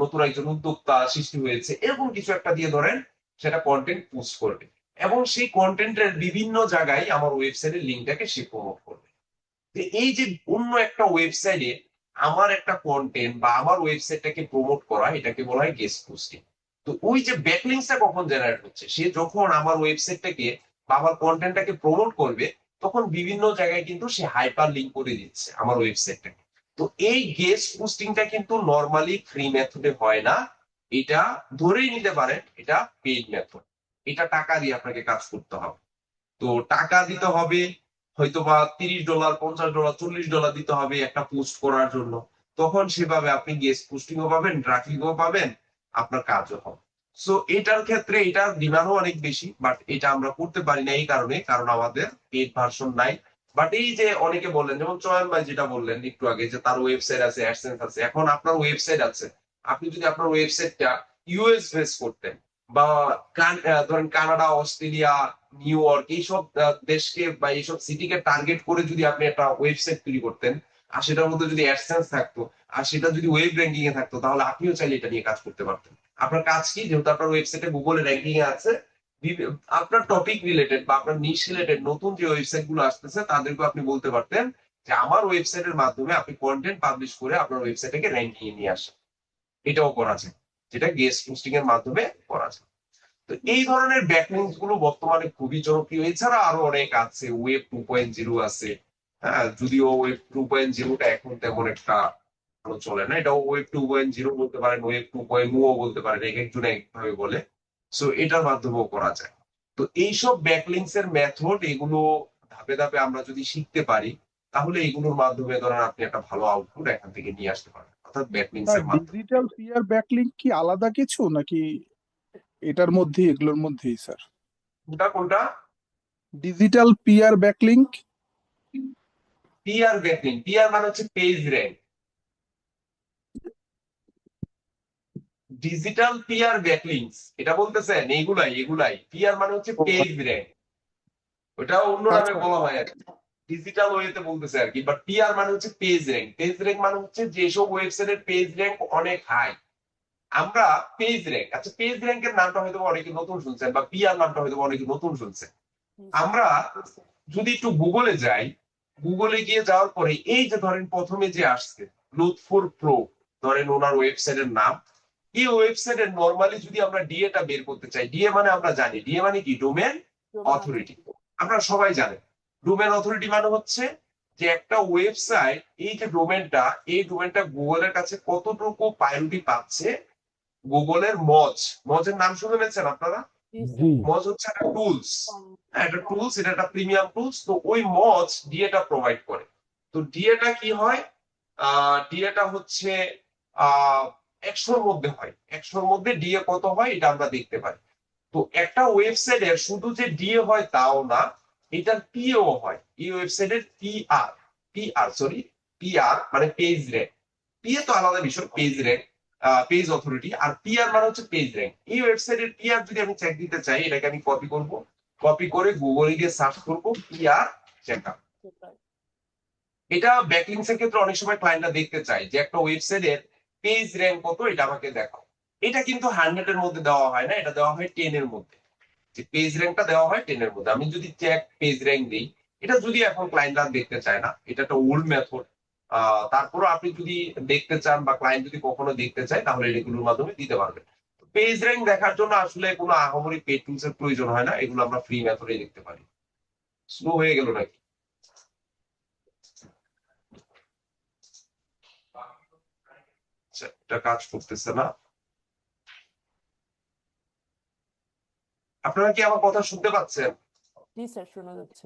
নতুন একজন উদ্যোক্তা সৃষ্টি হয়েছে, এরকম কিছু একটা দিয়ে ধরেন সেটা কন্টেন্ট পোস্ট করবে। এবং সেই কন্টেন্টের বিভিন্ন জায়গায় আমার ওয়েবসাইটের লিঙ্কটাকে সে প্রমোট করবে। তো এই যে অন্য একটা ওয়েবসাইটে আমার একটা কন্টেন্ট বা আমার ওয়েবসাইটটাকে প্রমোট করা, এটাকে বলা হয় গেস্ট পোস্টিং। তো ওই যে ব্যাকলিংসটা কখন জেনারেট হচ্ছে, সে যখন আমার ওয়েবসাইটটাকে বা আমার কন্টেন্টটাকে প্রমোট করবে, তখন বিভিন্ন জায়গায় কিন্তু সে হাইপার লিঙ্ক করে দিচ্ছে আমার ওয়েবসাইটটাকে। তো এই গেস্ট পোস্টিংটা কিন্তু নর্মালি ফ্রি মেথডে হয় না, এটা ধরেই নিতে পারেন এটা পেইড মেথড। এটা টাকা দিয়ে আপনাকে কাজ করতে হবে। তো টাকা দিতে হবে, হয়তোবা $30, $50, $40 দিতে হবে একটা পোস্ট করার জন্য। তখন সেভাবে আপনি গেস্ট পোস্টিংও পাবেন, ট্রাফিকও পাবেন, আপনার কাজও হবে। সো এটার ক্ষেত্রে এটার ডিমান্ডও অনেক বেশি, বাট এটা আমরা করতে পারি না এই কারণে, কারণ আমাদের পেড ভার্সন নাই। বাট এই যে অনেকে বললেন, যেমন চয়ন ভাই যেটা বললেন একটু আগে, যে তার ওয়েবসাইট আছে, অ্যাডসেন্স আছে, এখন আপনার ওয়েবসাইট আছে, আপনি যদি আপনার ওয়েবসাইটটা ইউএস বেস করতেন, বা ধরেন কানাডা, অস্ট্রেলিয়া, নিউ ইয়র্ক, এইসব দেশকে বা এইসব সিটিকে টার্গেট করে যদি আপনি একটা ওয়েবসাইট তৈরি করতেন, আর সেটার মধ্যে যদি অ্যাডসেন্স থাকতো, আর সেটা যদি ওয়েব র্যাঙ্কিং এ থাকতো, তাহলে আপনিও চাইলে এটা নিয়ে কাজ করতে পারতেন। আপনার কাজ কি, যেহেতু আপনার ওয়েবসাইটে গুগলে র্যাঙ্কিং এ আছে, আপনার টপিক রিলেটেড বা আপনার নিশ রিলেটেড নতুন যে ওয়েবসাইট গুলো আসতেছে, তাদেরকে আপনি বলতে পারতেন যে আমার ওয়েবসাইটের মাধ্যমে আপনি কন্টেন্ট পাবলিশ করে আপনার ওয়েবসাইটকে র্যাঙ্কিং এ নিয়ে আসেন। এটাও করা যায়, যেটা গেস্ট পোস্টিং এর মাধ্যমে করা যায়। তো এই ধরনের ব্যাকলিংস গুলো বর্তমানে খুবই জনপ্রিয়। এছাড়া আরো অনেক আছে, ওয়েব 2.0 আছে। হ্যাঁ, যদিও ওয়েব 2.0টা এখন তেমন একটা ভালো চলে না, এটা ওয়েব 2.0 বলতে পারেন, ওয়েব 2.0 বলতে পারেন, এক একজন একভাবে বলে। সো এটার মাধ্যমেও করা যায়। তো এইসব ব্যাকলিংস এর মেথড, এগুলো ধাপে ধাপে আমরা যদি শিখতে পারি, তাহলে এগুলোর মাধ্যমে ধরেন আপনি একটা ভালো আউটপুট এখান থেকে নিয়ে আসতে পারেন, অর্থাৎ ব্যাকলিংস স্যার এর মাধ্যমে। ডিজিটাল পিআর ব্যাকলিংক কি আলাদা কিছু নাকি এটার মধ্যেই, এগুলোর মধ্যেই স্যার? কোনটা কোনটা? Digital PR backlink. PR backlink, PR মানে হচ্ছে page rank. Digital PR backlinks এটা বলতেছেন, এগুলাই পিআর মানে হচ্ছে পেজ র্যাঙ্ক। ওটা অন্য নামে আচ্ছা। বলা হয় আর কি, ডিজিটাল ওয়েতে বলতেছে আর কি। বাট পিআর মানে হচ্ছে পেজ র্যাঙ্ক। পেজ র্যাঙ্ক মানে হচ্ছে যেসব ওয়েবসাইটের পেজ র্যাঙ্ক অনেক হাই, আমরা পেজ র্যাঙ্ক, আচ্ছা পেজ র্যাঙ্কের নামটা হয়তো অনেকে নতুন শুনছেন, বা পিআর নামটা হয়তো অনেকে নতুন শুনছেন। আমরা যদি একটু গুগলে যাই, গুগলে গিয়ে যাওয়ার পরে এই যে ধরেন প্রথমে যে আসছে লুৎফুর প্রো, ধরেন ওনার ওয়েবসাইটের নাম, এই ওয়েবসাইটের নরমালি যদি আমরা ডিএটা বের করতে চাই, ডিএ মানে আমরা জানি, ডিএ মানে কি, ডোমেন অথরিটি। আপনারা সবাই জানেন ডোমেন অথরিটি মানে হচ্ছে যে একটা ওয়েবসাইট, এই যে ডোমেনটা, এই ডোমেনটা গুগলের কাছে কতটুকু প্রায়োরিটি পাচ্ছে। গুগলের মজের নাম শুনেছেন আপনারা? জি। মজ হচ্ছে একটা টুলস, একটা টুলস, এটা একটা প্রিমিয়াম টুলস। তো ওই মজ ডিএটা প্রোভাইড করে। তো ডিএটা কি হয়, ডিএটা হচ্ছে 100-র মধ্যে হয়, 100-র মধ্যে ডিএ কত হয় এটা আমরা দেখতে পাই। তো একটা ওয়েবসাইটের শুধু যে ডিএ হয় তাও না, এটার পিও হয়। এই ওয়েবসাইটের পিআর মানে পেজ র্যাঙ্ক। পিএ তো আলাদা বিষয়, পেজ র্যাঙ্ক, পেজ অথরিটি, আর পিআর মানে হচ্ছে পেজ র্যাঙ্ক। এই ওয়েবসাইটের পিআর যদি আমি চেক দিতে চাই, এটাকে আমি কপি করব, কপি করে গুগলে গিয়ে সার্চ করব পিআর চেকআপ। এটা ব্যাকলিংস এর ক্ষেত্রে অনেক সময় ক্লায়েন্টরা দেখতে চায় যে একটা ওয়েবসাইটের পেজ র্যাঙ্ক কত, এটা আমাকে দেখাও। এটা কিন্তু 100-এর মধ্যে দেওয়া হয় না, এটা দেওয়া হয় 10-এর মধ্যে। যে পেজ র্যাঙ্কটা দেওয়া হয় 10-এর মধ্যে। আমি যদি চেক পেজ র্যাঙ্ক দিই, এটা যদি এখন ক্লায়েন্টরা দেখতে চায় না, এটা একটা ওল্ড মেথড। তারপরও আপনি যদি দেখতে চান বা ক্লায়েন্ট যদি কখনো দেখতে চায়, তাহলে এগুলোর মাধ্যমে দিতে পারবেন। পেজ র্যাঙ্ক দেখার জন্য আসলে কোনো আহামরি পেড টুলস এর প্রয়োজন হয় না, এগুলো আমরা ফ্রি মেথডে দেখতে পারি। স্লো হয়ে গেল নাকি? আচ্ছা, এটা কাজ করতেছে না। আপনারা কি আমার কথা শুনতে পাচ্ছেন? জি স্যার, শোনা যাচ্ছে।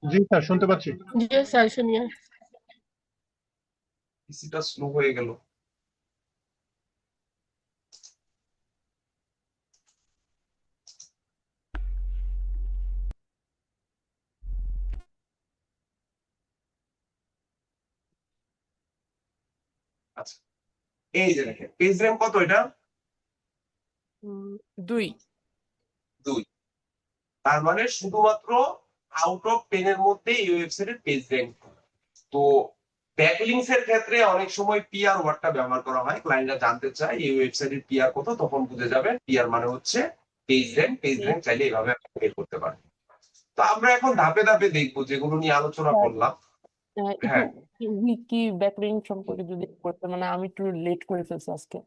জি স্যার, শুনতে পাচ্ছি। জি স্যার শুনিয়ে। পিসিটা স্লো হয়ে গেল। আচ্ছা, এই যে দেখেন পেজ র্যাঙ্ক কত, এটা 2। 2। তার মানে শুধুমাত্র আউট অফ 10-এর মধ্যে এই ওয়েবসাইটের পেজ র্যাঙ্ক। তো ব্যাকলিংস এর ক্ষেত্রে অনেক সময় পিআর ওয়ার্ডটা ব্যবহার করা হয়। ক্লায়েন্টরা জানতে চায় এই ওয়েবসাইটের পিআর কত, তখন বুঝে যাবেন পিআর মানে হচ্ছে পেজ র্যাঙ্ক। পেজ র্যাঙ্ক চাইলে এইভাবে বের করতে পারেন। তো আমরা এখন ধাপে ধাপে দেখবো যেগুলো নিয়ে আলোচনা করলাম। একটু হ্যাঁ, উইকি ব্যাকলিংক সম্পর্কে যদি করতে, মানে আমি একটু লেট করে ফেলছি আজকে।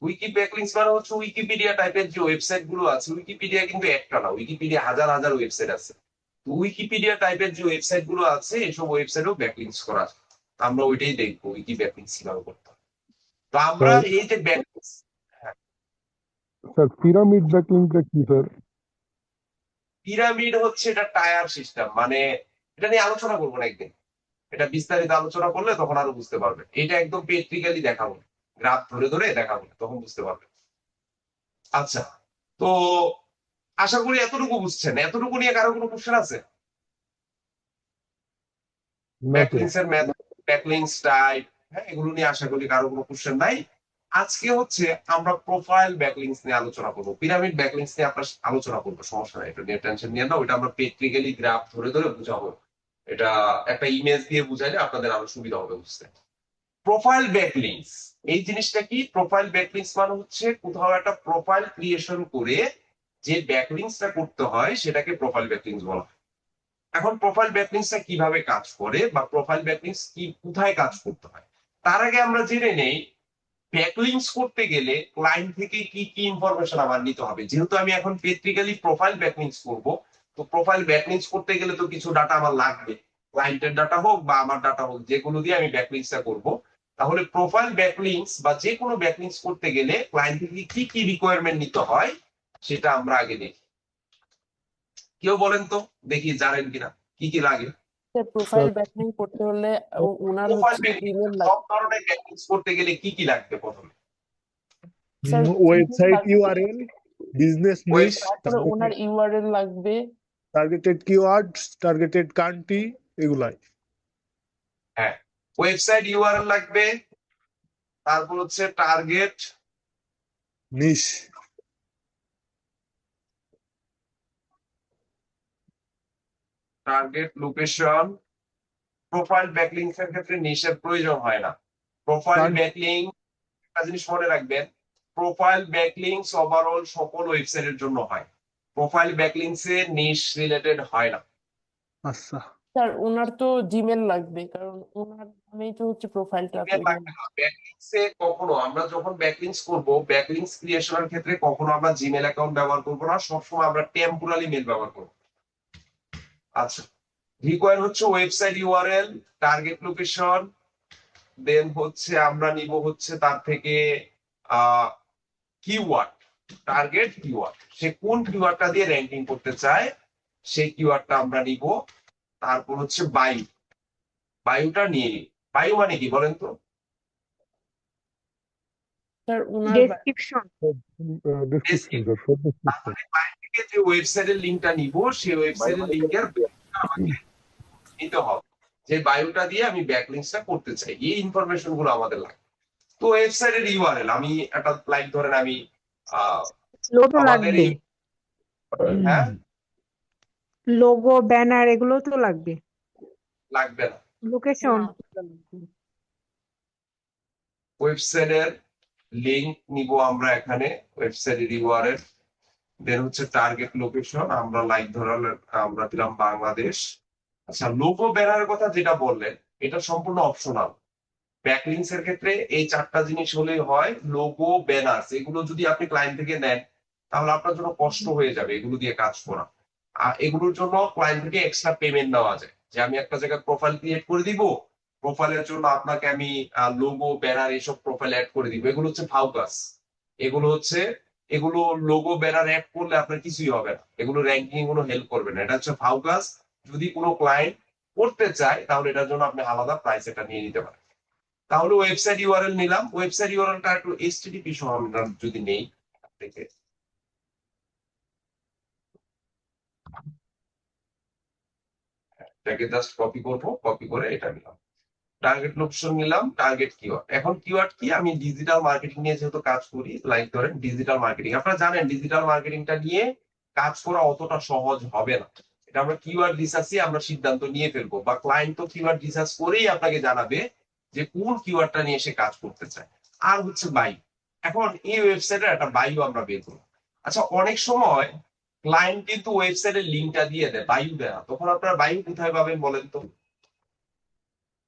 উইকি ব্যাকলিংস মানে হচ্ছে উইকিপিডিয়া টাইপের যে ওয়েবসাইট গুলো আছে। উইকিপিডিয়া কিন্তু একটা না, উইকিপিডিয়া হাজার হাজার ওয়েবসাইট আছে। তো উইকিপিডিয়া টাইপের যে ওয়েবসাইট গুলো আছে, এসব ওয়েবসাইটও ব্যাকলিংস করা যায়। তো আমরা ওইটাই দেখবো, উইকি ব্যাকলিংস কিভাবে করতে হয়। তো আমরা এই যে ব্যাকলিংস, স্যার পিরামিড ব্যাকলিংটা কি স্যার? পিরামিড হচ্ছে এটা টায়ার সিস্টেম, মানে এটা নিয়ে আলোচনা করবো না একদিন। এটা বিস্তারিত আলোচনা করলে তখন আরো বুঝতে পারবেন। এটা একদম প্র্যাকটিক্যালি দেখাবো, গ্রাফ ধরে ধরে দেখাবো, তখন বুঝতে পারবেন। আচ্ছা, তো আশা করি এতটুকু বুঝছেন। এতটুকু নিয়ে কারো কোনো কোশ্চেন আছে? না স্যার। ব্যাকলিংস এর ম্যাথ, ব্যাকলিংস টাইপ, হ্যাঁ, এগুলো নিয়ে আশা করি কারো কোনো কোশ্চেন নাই। আজকে হচ্ছে আমরা প্রোফাইল ব্যাকলিংস নিয়ে আলোচনা করবো। পিরামিড ব্যাকলিংস নিয়ে আমরা আলোচনা করবো, সমস্যা নাই, এটা নিয়ে টেনশন নিয়ে না। ওইটা আমরা প্র্যাকটিক্যালি গ্রাফ ধরে ধরে বুঝাবো। এটা একটা ইমেজ দিয়ে বুঝাইলে আপনাদের আরো সুবিধা হবে বুঝতে। প্রোফাইল ব্যাকলিংস এই জিনিসটা কি? প্রোফাইল ব্যাকলিংস মানে হচ্ছে কোথাও একটা প্রোফাইল ক্রিয়েশন করে যে ব্যাকলিংসটা করতে হয়, সেটাকে প্রোফাইল ব্যাকলিংস বলা হয়। এখন প্রোফাইল ব্যাকলিংসটা কিভাবে কাজ করে বা প্রোফাইল ব্যাকলিংস কি, কোথায় কাজ করতে হয়, তার আগে আমরা জেনে নেই ব্যাকলিংস করতে গেলে ক্লায়েন্ট থেকে কি কি ইনফরমেশন আমার নিতে হবে। যেহেতু আমি এখন প্র্যাকটিক্যালি প্রোফাইল ব্যাকলিংস করব, তো প্রোফাইল ব্যাকলিংস করতে গেলে তো কিছু ডাটা আমার লাগবে। ক্লায়েন্টের ডাটা হোক বা আমার ডাটা হোক, যেগুলো দিয়ে আমি ব্যাকলিংসটা করব। তাহলে প্রোফাইল ব্যাকলিংস বা যে কোনো ব্যাকলিংস করতে গেলে ক্লায়েন্ট থেকে কি কি রিকোয়ারমেন্ট নিতে হয়, সেটা আমরা আগে দেখি। কেউ বলেন তো দেখি, জানেন কিনা কি কি লাগে? প্রোফাইল ব্যাকলিংক করতে হলে ওনার প্রোফাইল হচ্ছে ব্যাকলিংস ইমেল সব ধরনের ব্যাকলিংস করতে গেলে কি কি লাগবে প্রথমে? স্যার, ওয়েবসাইট ইউআরএল, বিজনেস নিশ, তারপরে ওনার ইউআরএল লাগবে, টার্গেটেড কিওয়ার্ডস, টার্গেটেড কান্ট্রি, এগুলাই। হ্যাঁ, ওয়েবসাইট ইউআরএল লাগবে, তারপর হচ্ছে টার্গেট নিশ, লোকেশন। প্রোফাইল ব্যাকলিংস এর ক্ষেত্রে নিশের প্রয়োজন হয় না। প্রোফাইল ব্যাকলিং, একটা জিনিস মনে রাখবেন, প্রোফাইল ব্যাকলিংস ওভারঅল সকল ওয়েবসাইটের জন্য হয়। প্রোফাইল ব্যাকলিংস এ নিশ রিলেটেড হয় না। আচ্ছা। স্যার ওনার তো জিমেল লাগবে, কারণ ওনার নামেই তো হচ্ছে প্রোফাইলটা। ব্যাকলিংসে কখনো আমরা যখন ব্যাকলিংস করব, ব্যাকলিংস ক্রিয়েশনের ক্ষেত্রে কখনো আমরা জিমেল অ্যাকাউন্ট ব্যবহার করব না, সবসময় আমরা টেম্পোরারি মেল ব্যবহার করব। আচ্ছা, রিকোয়ার হচ্ছে ওয়েবসাইট ইউআরএল, টার্গেট লোকেশন, দেন হচ্ছে আমরা নিব হচ্ছে তার থেকে কিওয়ার্ড, টার্গেট কিওয়ার্ড, সে কোন কিওয়ার্ডটা দিয়ে র্যাঙ্কিং করতে চায় সেই কিওয়ার্ডটা আমরা নিব। তারপর হচ্ছে বাই, বায়ুটা নিয়ে নিই। বায়ু মানে কি বলেন তো? স্যার ওনার ডেসক্রিপশন। ডেসক্রিপশন স্যার, সব ডেসক্রিপশন। তাহলে বাইরে থেকে যে ওয়েবসাইটের লিঙ্কটা নিব, সেই ওয়েবসাইটের লিঙ্কের আমাকে নিতে হবে, যে বায়োটা দিয়ে আমি ব্যাকলিংকসটা করতে চাই, এই ইনফরমেশন গুলো আমাদের লাগে। তো ওয়েবসাইটের ইউআরএল আমি একটা লাইক ধরেন আমি লোগো আমাদের লাগবে, এই হ্যাঁ লোগো ব্যানার এগুলো তো লাগবে, লাগবে না। লোকেশন। ওয়েবসাইটের লিংক নিব আমরা এখানে, ওয়েবসাইটের ইউআরএল, দেন হচ্ছে টার্গেট লোকেশন, আমরা লাইক ধরালেন আমরা দিলাম বাংলাদেশ। আচ্ছা, লোগো ব্যানারের কথা যেটা বললেন, এটা সম্পূর্ণ অপশনাল। ব্যাকলিংকস এর ক্ষেত্রে এই 4টা জিনিস হলেই হয়। লোগো, ব্যানার্স, এগুলো যদি আপনি ক্লায়েন্ট থেকে নেন তাহলে আপনার জন্য কষ্ট হয়ে যাবে এগুলো দিয়ে কাজ করা। আর এগুলোর জন্য ক্লায়েন্ট থেকে এক্সট্রা পেমেন্ট নেওয়া যায়, যে আমি একটা জায়গায় প্রোফাইল ক্রিয়েট করে দিব, প্রোফাইলের জন্য আপনাকে আমি লোগো, ব্যানার এসব প্রোফাইল অ্যাড করে দিব। এগুলো হচ্ছে ভাউকাস। এগুলো লোগো, ব্যানার অ্যাড করলে আপনার কিছুই হবে না, এগুলো র্যাঙ্কিং কোনো হেল্প করবে না। এটা হচ্ছে ভাউকাস। যদি কোনো ক্লায়েন্ট করতে চায় তাহলে এটার জন্য আপনি আলাদা প্রাইস এটা নিয়ে নিতে পারেন। তাহলে ওয়েবসাইট ইউআরএল নিলাম, ওয়েবসাইট ইউআরএলটা একটু এইচটিটিপি সহ আমরা যদি নেই থেকে, এটাকে জাস্ট কপি করব, কপি করে এটা নিলাম। টার্গেট লোকেশন নিলাম, টার্গেট কিওয়ার্ড। এখন কিওয়ার্ড কি, আমি ডিজিটাল মার্কেটিং নিয়ে যেহেতু কাজ করি, লাইক ধরেন ডিজিটাল মার্কেটিং, আপনারা জানেন ডিজিটাল মার্কেটিংটা নিয়ে কাজ করা অতটা সহজ হবে না। এটা আমরা কিওয়ার্ড রিসার্চে আমরা সিদ্ধান্ত নিয়ে ফেলবো, বা ক্লায়েন্ট তো কিওয়ার্ড রিসার্চ করেই আপনাকে জানাবে যে কোন কিওয়ার্ডটা নিয়ে সে কাজ করতে চায়। আর হচ্ছে বায়ু। এখন এই ওয়েবসাইটে একটা বায়ু আমরা বের করব। আচ্ছা, অনেক সময় ক্লায়েন্ট কিন্তু ওয়েবসাইটের লিঙ্কটা দিয়ে দেয়, বায়ু দেয় না। তখন আপনারা বায়ু কোথায় পাবেন বলেন তো?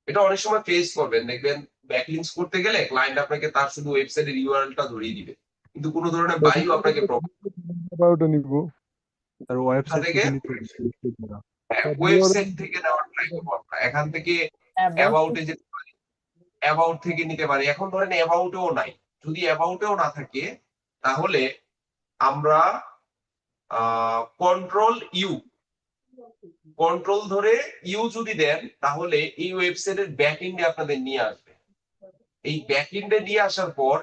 এটা অনেক সময় ফেস করবেন, দেখবেন ব্যাকলিংকস করতে গেলে ক্লায়েন্ট আপনাকে তার শুধু ওয়েবসাইটের ইউআরএলটা ধরিয়ে দিবে, কিন্তু কোনো ধরনের বায়ু আপনাকে বায়োটা নিব। তার ওয়েবসাইট থেকে থেকে নিতে হবে। ওয়েবসাইট থেকে নেওয়ার ট্রাই করবো আমরা। এখান থেকে অ্যাবাউটে যেতে পারি, অ্যাবাউট থেকে নিতে পারি। এখন ধরেন অ্যাবাউটেও নাই, যদি অ্যাবাউটেও না থাকে তাহলে আমরা কন্ট্রোল ধরে ইউ যদি দেন তাহলে এই ওয়েবসাইটের ব্যাকএন্ডে আপনাদের নিয়ে আসবে। এই ব্যাকএন্ডে নিয়ে আসার পর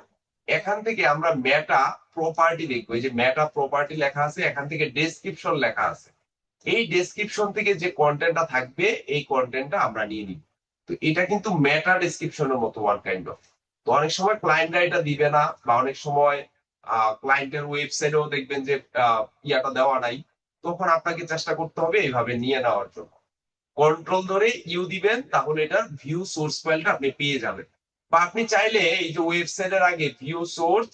এখান থেকে আমরা মেটা প্রপার্টি দেখবো। এই যে মেটা প্রপার্টি লেখা আছে, এখান থেকে ডেসক্রিপশন লেখা আছে। এই ডেসক্রিপশন থেকে যে কন্টেন্টটা থাকবে এই কন্টেন্টটা আমরা নিয়ে নিব। তো এটা কিন্তু মেটা ডেসক্রিপশনের মতো ওয়ান কাইন্ড অফ। তো অনেক সময় ক্লায়েন্টরা এটা দিবে না, বা অনেক সময় ক্লায়েন্টের ওয়েবসাইটেও দেখবেন যে ইয়াটা দেওয়া নাই, তখন আপনাকে চেষ্টা করতে হবে এইভাবে নিয়ে নেওয়ার জন্য। কন্ট্রোল ধরে ইউ দিবেন, তাহলে এটার ভিউ সোর্স ফাইলটা আপনি পেয়ে যাবেন। বা আপনি চাইলে এই যে ওয়েবসাইটের আগে ভিউ সোর্স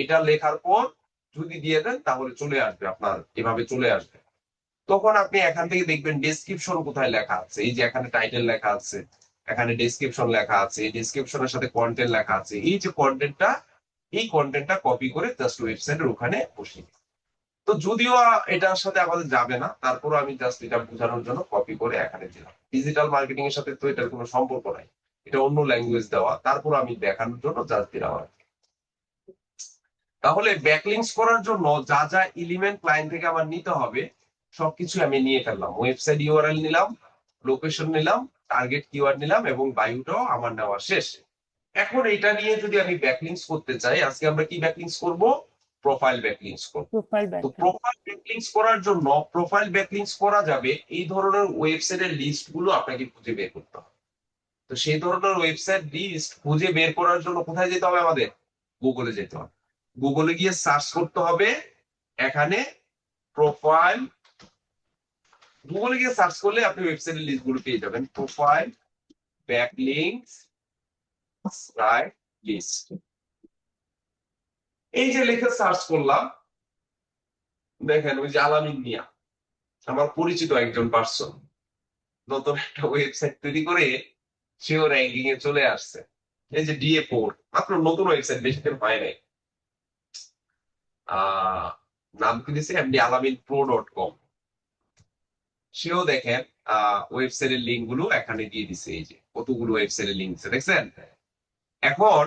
এটা লেখার পর যদি দিয়ে দেন তাহলে চলে আসবে, আপনার এভাবে চলে আসবে। তখন আপনি এখান থেকে দেখবেন ডেসক্রিপশন কোথায় লেখা আছে। এই যে এখানে টাইটেল লেখা আছে, এখানে ডেসক্রিপশন লেখা আছে, এই ডেসক্রিপশনের সাথে কন্টেন্ট লেখা আছে। এই যে কন্টেন্টটা, এই কন্টেন্টটা কপি করে জাস্ট ওয়েবসাইটের ওখানে বসিয়ে। তো যদিও এটার সাথে আমাদের যাবে না, তারপরও আমি জাস্ট এটা বোঝানোর জন্য কপি করে এখানে দিলাম। ডিজিটাল মার্কেটিং এর সাথে তো এটার কোনো সম্পর্ক নাই, এটা অন্য ল্যাঙ্গুয়েজ দেওয়া, তারপর আমি দেখানোর জন্য জাস্ট দিলাম আর কি। তাহলে ব্যাকলিংকস করার জন্য যা যা এলিমেন্ট ক্লায়েন্ট থেকে আমার নিতে হবে সবকিছু আমি নিয়ে ফেললাম। ওয়েবসাইট ইউআরএল নিলাম, লোকেশন নিলাম, টার্গেট কিওয়ার্ড নিলাম, এবং বায়ুটাও আমার নেওয়া শেষ। এখন এটা নিয়ে যদি আমি ব্যাকলিংকস করতে চাই, আজকে আমরা কি ব্যাকলিংকস করব? প্রোফাইল ব্যাকলিংকস করব। তো প্রোফাইল ব্যাকলিংকস করার জন্য প্রোফাইল ব্যাকলিংকস করা যাবে এই ধরনের ওয়েবসাইটের লিস্ট গুলো আপনাকে খুঁজে বের করতে হবে। তো সেই ধরনের ওয়েবসাইট লিস্ট খুঁজে বের করার জন্য কোথায় যেতে হবে? আমাদের গুগলে যেতে হবে। গুগলে গিয়ে সার্চ করতে হবে এখানে প্রোফাইল। গুগলে গিয়ে সার্চ করলে আপনি ওয়েবসাইটের লিস্ট গুলো পেয়ে যাবেন। প্রোফাইল ব্যাকলিংকস লিস্ট, এই যে লিখে সার্চ করলাম, দেখেন ওই যে আলামিন মিয়া, আমার পরিচিত একজন পার্সন, নতুন একটা ওয়েবসাইট তৈরি করে সেও র্যাঙ্কিং এ চলে আসছে। এই যে DA4, মাত্র নতুন ওয়েবসাইট, বেশি দিন হয় নাই। নাম কি দিয়েছে? mdalaminpro.com। সেও দেখেন ওয়েবসাইটের লিঙ্ক গুলো এখানে দিয়ে দিছে। এই যে কতগুলো ওয়েবসাইটের লিঙ্ক আছে দেখছেন। এখন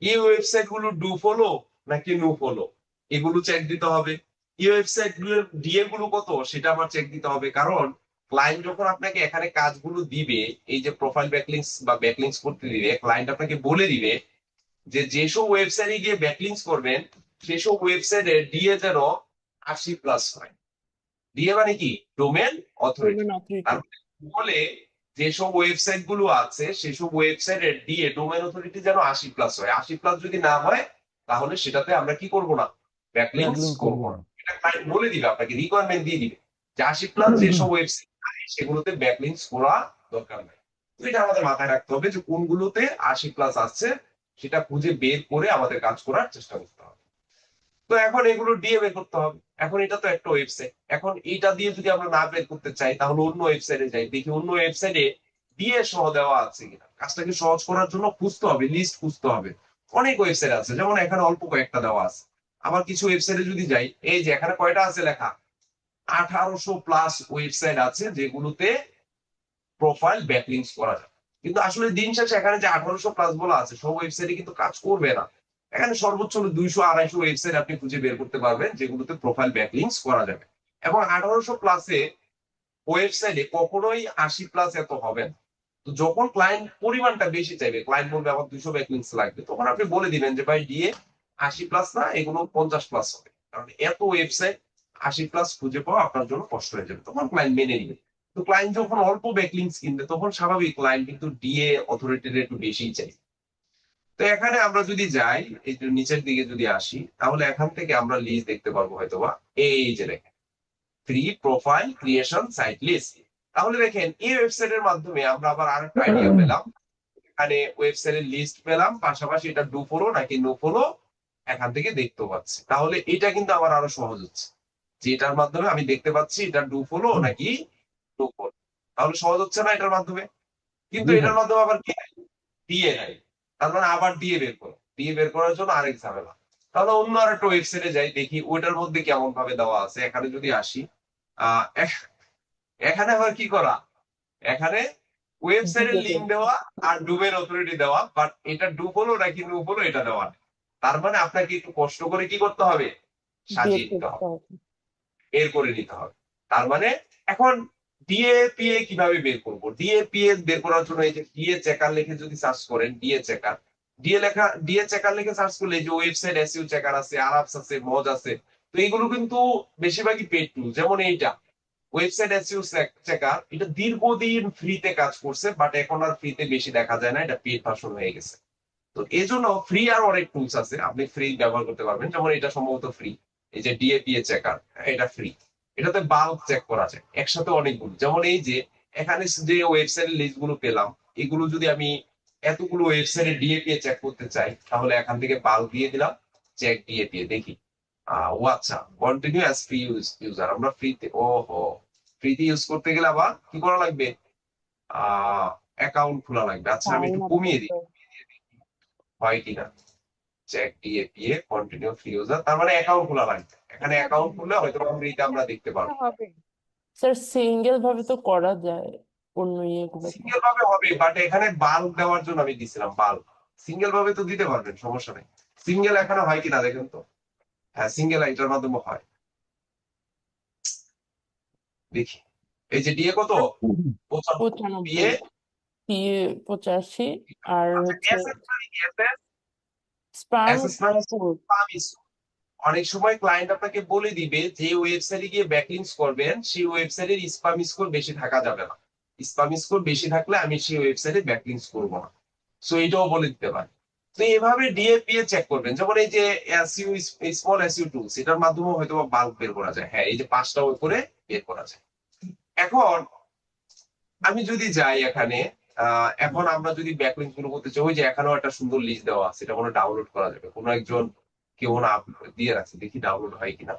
এই ওয়েবসাইট গুলো ডু ফলো নাকি নো ফলো এগুলো চেক দিতে হবে। এই ওয়েবসাইট গুলোর ডিএ গুলো কত সেটা আমার চেক দিতে হবে, কারণ ক্লায়েন্ট যখন আপনাকে এখানে কাজগুলো দিবে, এই যে প্রোফাইল ব্যাকলিংস বা ব্যাকলিংস করতে দিবে, ক্লায়েন্ট আপনাকে বলে দিবে যে যেসব ওয়েবসাইটে গিয়ে ব্যাকলিংস করবেন সেসব ওয়েবসাইটে ডিএ যেন 80+ হয়। ডিএ মানে কি? Domain authority. Domain authority. তার বলে যেসব ওয়েবসাইট গুলো আছে সেসব ওয়েবসাইটের ডিএ ডোমেন অথরিটি যেন 80+ হয়। 80+ যদি না হয় তাহলে সেটাতে আমরা কি করব না, ব্যাকলিংস করব না। এটা ক্লায়েন্ট বলে দিবে, আপনাকে রিকোয়ারমেন্ট দিয়ে দিবে যে 80+ যেসব ওয়েবসাইট সেগুলোতে ব্যাকলিংস করা দরকার নাই। তো এটা আমাদের মাথায় রাখতে হবে যে কোনগুলোতে 80+ আসছে সেটা খুঁজে বের করে আমাদের কাজ করার চেষ্টা করতে হবে। তো এখন এগুলো দিয়ে বের করতে হবে। এখন এটা তো একটা ওয়েবসাইট, এখন এটা দিয়ে যদি আমরা না বের করতে চাই তাহলে অন্য ওয়েবসাইটে যাই, দেখি অন্য ওয়েবসাইটে দিয়ে সহ দেওয়া আছে কিনা। কাজটাকে সহজ করার জন্য খুঁজতে হবে, লিস্ট খুঁজতে হবে। অনেক ওয়েবসাইট আছে, যেমন এখানে অল্প কয়েকটা দেওয়া আছে। আবার কিছু ওয়েবসাইটে যদি যাই, এই যে এখানে কয়টা আছে লেখা, 1800+ ওয়েবসাইট আছে যেগুলোতে প্রোফাইল ব্যাকলিংস করা যায়। কিন্তু আসলে দিন শেষে এখানে যে 1800+ বলা আছে সব ওয়েবসাইটে কিন্তু কাজ করবে না। এখানে সর্বোচ্চ 200-250 ওয়েবসাইট আপনি খুঁজে বের করতে পারবেন যেগুলোতে প্রোফাইল ব্যাকলিংস করা যাবে। এবং 1800+ ওয়েবসাইটে কখনোই 80+ এত হবে না। তো যখন ক্লায়েন্ট পরিমাণটা বেশি চাইবে, ক্লায়েন্ট বলবে আমার 200 ব্যাকলিংস লাগবে, তখন আপনি বলে দিবেন যে ভাই ডিএ 80+ না, এগুলো 50+ হবে। কারণ এত ওয়েবসাইট 80+ খুঁজে পাওয়া আপনার জন্য কষ্ট হয়ে যাবে, তখন ক্লায়েন্ট মেনে নিবে। তো ক্লায়েন্ট যখন অল্প ব্যাকলিংস কিনবে তখন স্বাভাবিক ক্লায়েন্ট কিন্তু ডিএ অথরিটির একটু বেশিই চাই। তো এখানে আমরা যদি যাই, এই যে নিচের দিকে যদি আসি, তাহলে এখান থেকে আমরা লিস্ট দেখতে পারবো হয়তোবা, এই যে দেখেন free profile creation site list. তাহলে দেখেন এই ওয়েবসাইটের মাধ্যমে আমরা আবার আরেকটা আইডিয়া পেলাম, এখানে ওয়েবসাইটের লিস্ট পেলাম, পাশাপাশি এটা ডু ফলো নাকি নো ফলো এখান থেকে দেখতে পাচ্ছি। তাহলে এটা কিন্তু আমার আরো সহজ হচ্ছে, যেটার মাধ্যমে আমি দেখতে পাচ্ছি এটা ডু ফলো নাকি নো ফলো। তাহলে সহজ হচ্ছে না এটার মাধ্যমে? কিন্তু এটার মাধ্যমে আবার কি দিয়ে নাই, তার মানে আবার দিয়ে বের করো, দিয়ে বের করার জন্য আরেক ঝামেলা। তাহলে অন্য আরেকটা ওয়েবসাইটে যাই, দেখি ওইটার মধ্যে কেমন ভাবে দেওয়া আছে। এখানে যদি আসি, এখানে আবার কি করা, এখানে ওয়েবসাইটের লিঙ্ক দেওয়া আর ডোমেইন অথরিটি দেওয়া, বাট এটা ডু ফলো নাকি নো ফলো এটা দেওয়া নেই। তার মানে আপনাকে একটু কষ্ট করে কি করতে হবে, সাজিয়ে নিতে হবে, বের করে নিতে হবে। তার মানে এখন ডিএপিএ কিভাবে বের করব? ডিএপিএ বের করার জন্য এই যে ডিএ চেকার লিখে যদি সার্চ করেন, ডিএ চেকার, ডিএ চেকার লিখে সার্চ করলে এই যে ওয়েবসাইট এসইও চেকার আছে, আরাপস আছে, মজ আছে। তো এইগুলো কিন্তু বেশিরভাগই পেড টুল। যেমন এইটা ওয়েবসাইট এসইও চেকার, এটা দীর্ঘদিন ফ্রিতে কাজ করছে, বাট এখন আর ফ্রিতে বেশি দেখা যায় না, এটা পেড ভার্সন হয়ে গেছে। তো এই জন্য ফ্রি আর অনেক টুলস আছে, আপনি ফ্রি ব্যবহার করতে পারবেন। যেমন এটা সম্ভবত ফ্রি, এই যে ডিএপিএ চেকার, এটা ফ্রি। এটাতে বাল্ক চেক করা যায় একসাথে অনেকগুলো। যেমন এই যে এখানে যে ওয়েবসাইটের লিস্ট গুলো পেলাম, এগুলো যদি আমি এতগুলো ওয়েবসাইটে ডিএপিএ চেক করতে চাই, তাহলে এখান থেকে বাল্ক দিয়ে দিলাম, চেক ডিএপিএ, দেখি ও আচ্ছা কন্টিনিউ অ্যাজ ফ্রি ইউজার। আমরা ফ্রিতে, ওহো ফ্রিতে ইউজ করতে গেলে আবার কি করা লাগবে, অ্যাকাউন্ট খোলা লাগবে। আচ্ছা আমি একটু কমিয়ে দিই, হয় কিনা, check DAPA continue free user, তার মানে অ্যাকাউন্ট খোলা লাগবে। এখানে অ্যাকাউন্ট খুললে হয়তো ফ্রিতে আমরা দেখতে পারবো। হবে স্যার সিঙ্গেল ভাবে তো করা যায় অন্য ইয়েগুলো। সিঙ্গেল ভাবে হবে, বাট এখানে বাল্ক দেওয়ার জন্য আমি দিছিলাম বাল্ক। সিঙ্গেল ভাবে তো দিতে পারবেন, সমস্যা নেই। সিঙ্গেল এখানে হয় কিনা দেখেন তো। হ্যাঁ সিঙ্গেল এটার মাধ্যমে হয়, দেখি। এই যে ডিএ কত, 95, 95, পিএ 85, আর হচ্ছে স্পাম অনেক সময় ক্লায়েন্ট আপনাকে বলে দিবে যে ওয়েবসাইটে গিয়ে ব্যাকলিংস করবেন সেই ওয়েবসাইটের স্প্যাম স্কোর বেশি থাকা যাবে না, স্প্যাম স্কোর বেশি থাকলে আমি সেই ওয়েবসাইটে ব্যাকলিংস করবো না। সো এটাও বলে দিতে পারে। তো এভাবে ডিএপিএ চেক করবেন। যেমন এই যে এসইও স্মল এসইও টুলস, এটার মাধ্যমে হয়তো বাল্ক বের করা যায়। হ্যাঁ এই যে 5টা করে বের করা যায়। এখন আমি যদি যাই এখানে, এখন আমরা যদি ব্যাকলিংস গুলো করতে চাই, ওই যে এখানেও একটা সুন্দর লিস্ট দেওয়া আছে, এটা কোনো ডাউনলোড করা যাবে, কোনো একজন কেউ না দিয়ে রাখছে, দেখি ডাউনলোড হয় কিনা।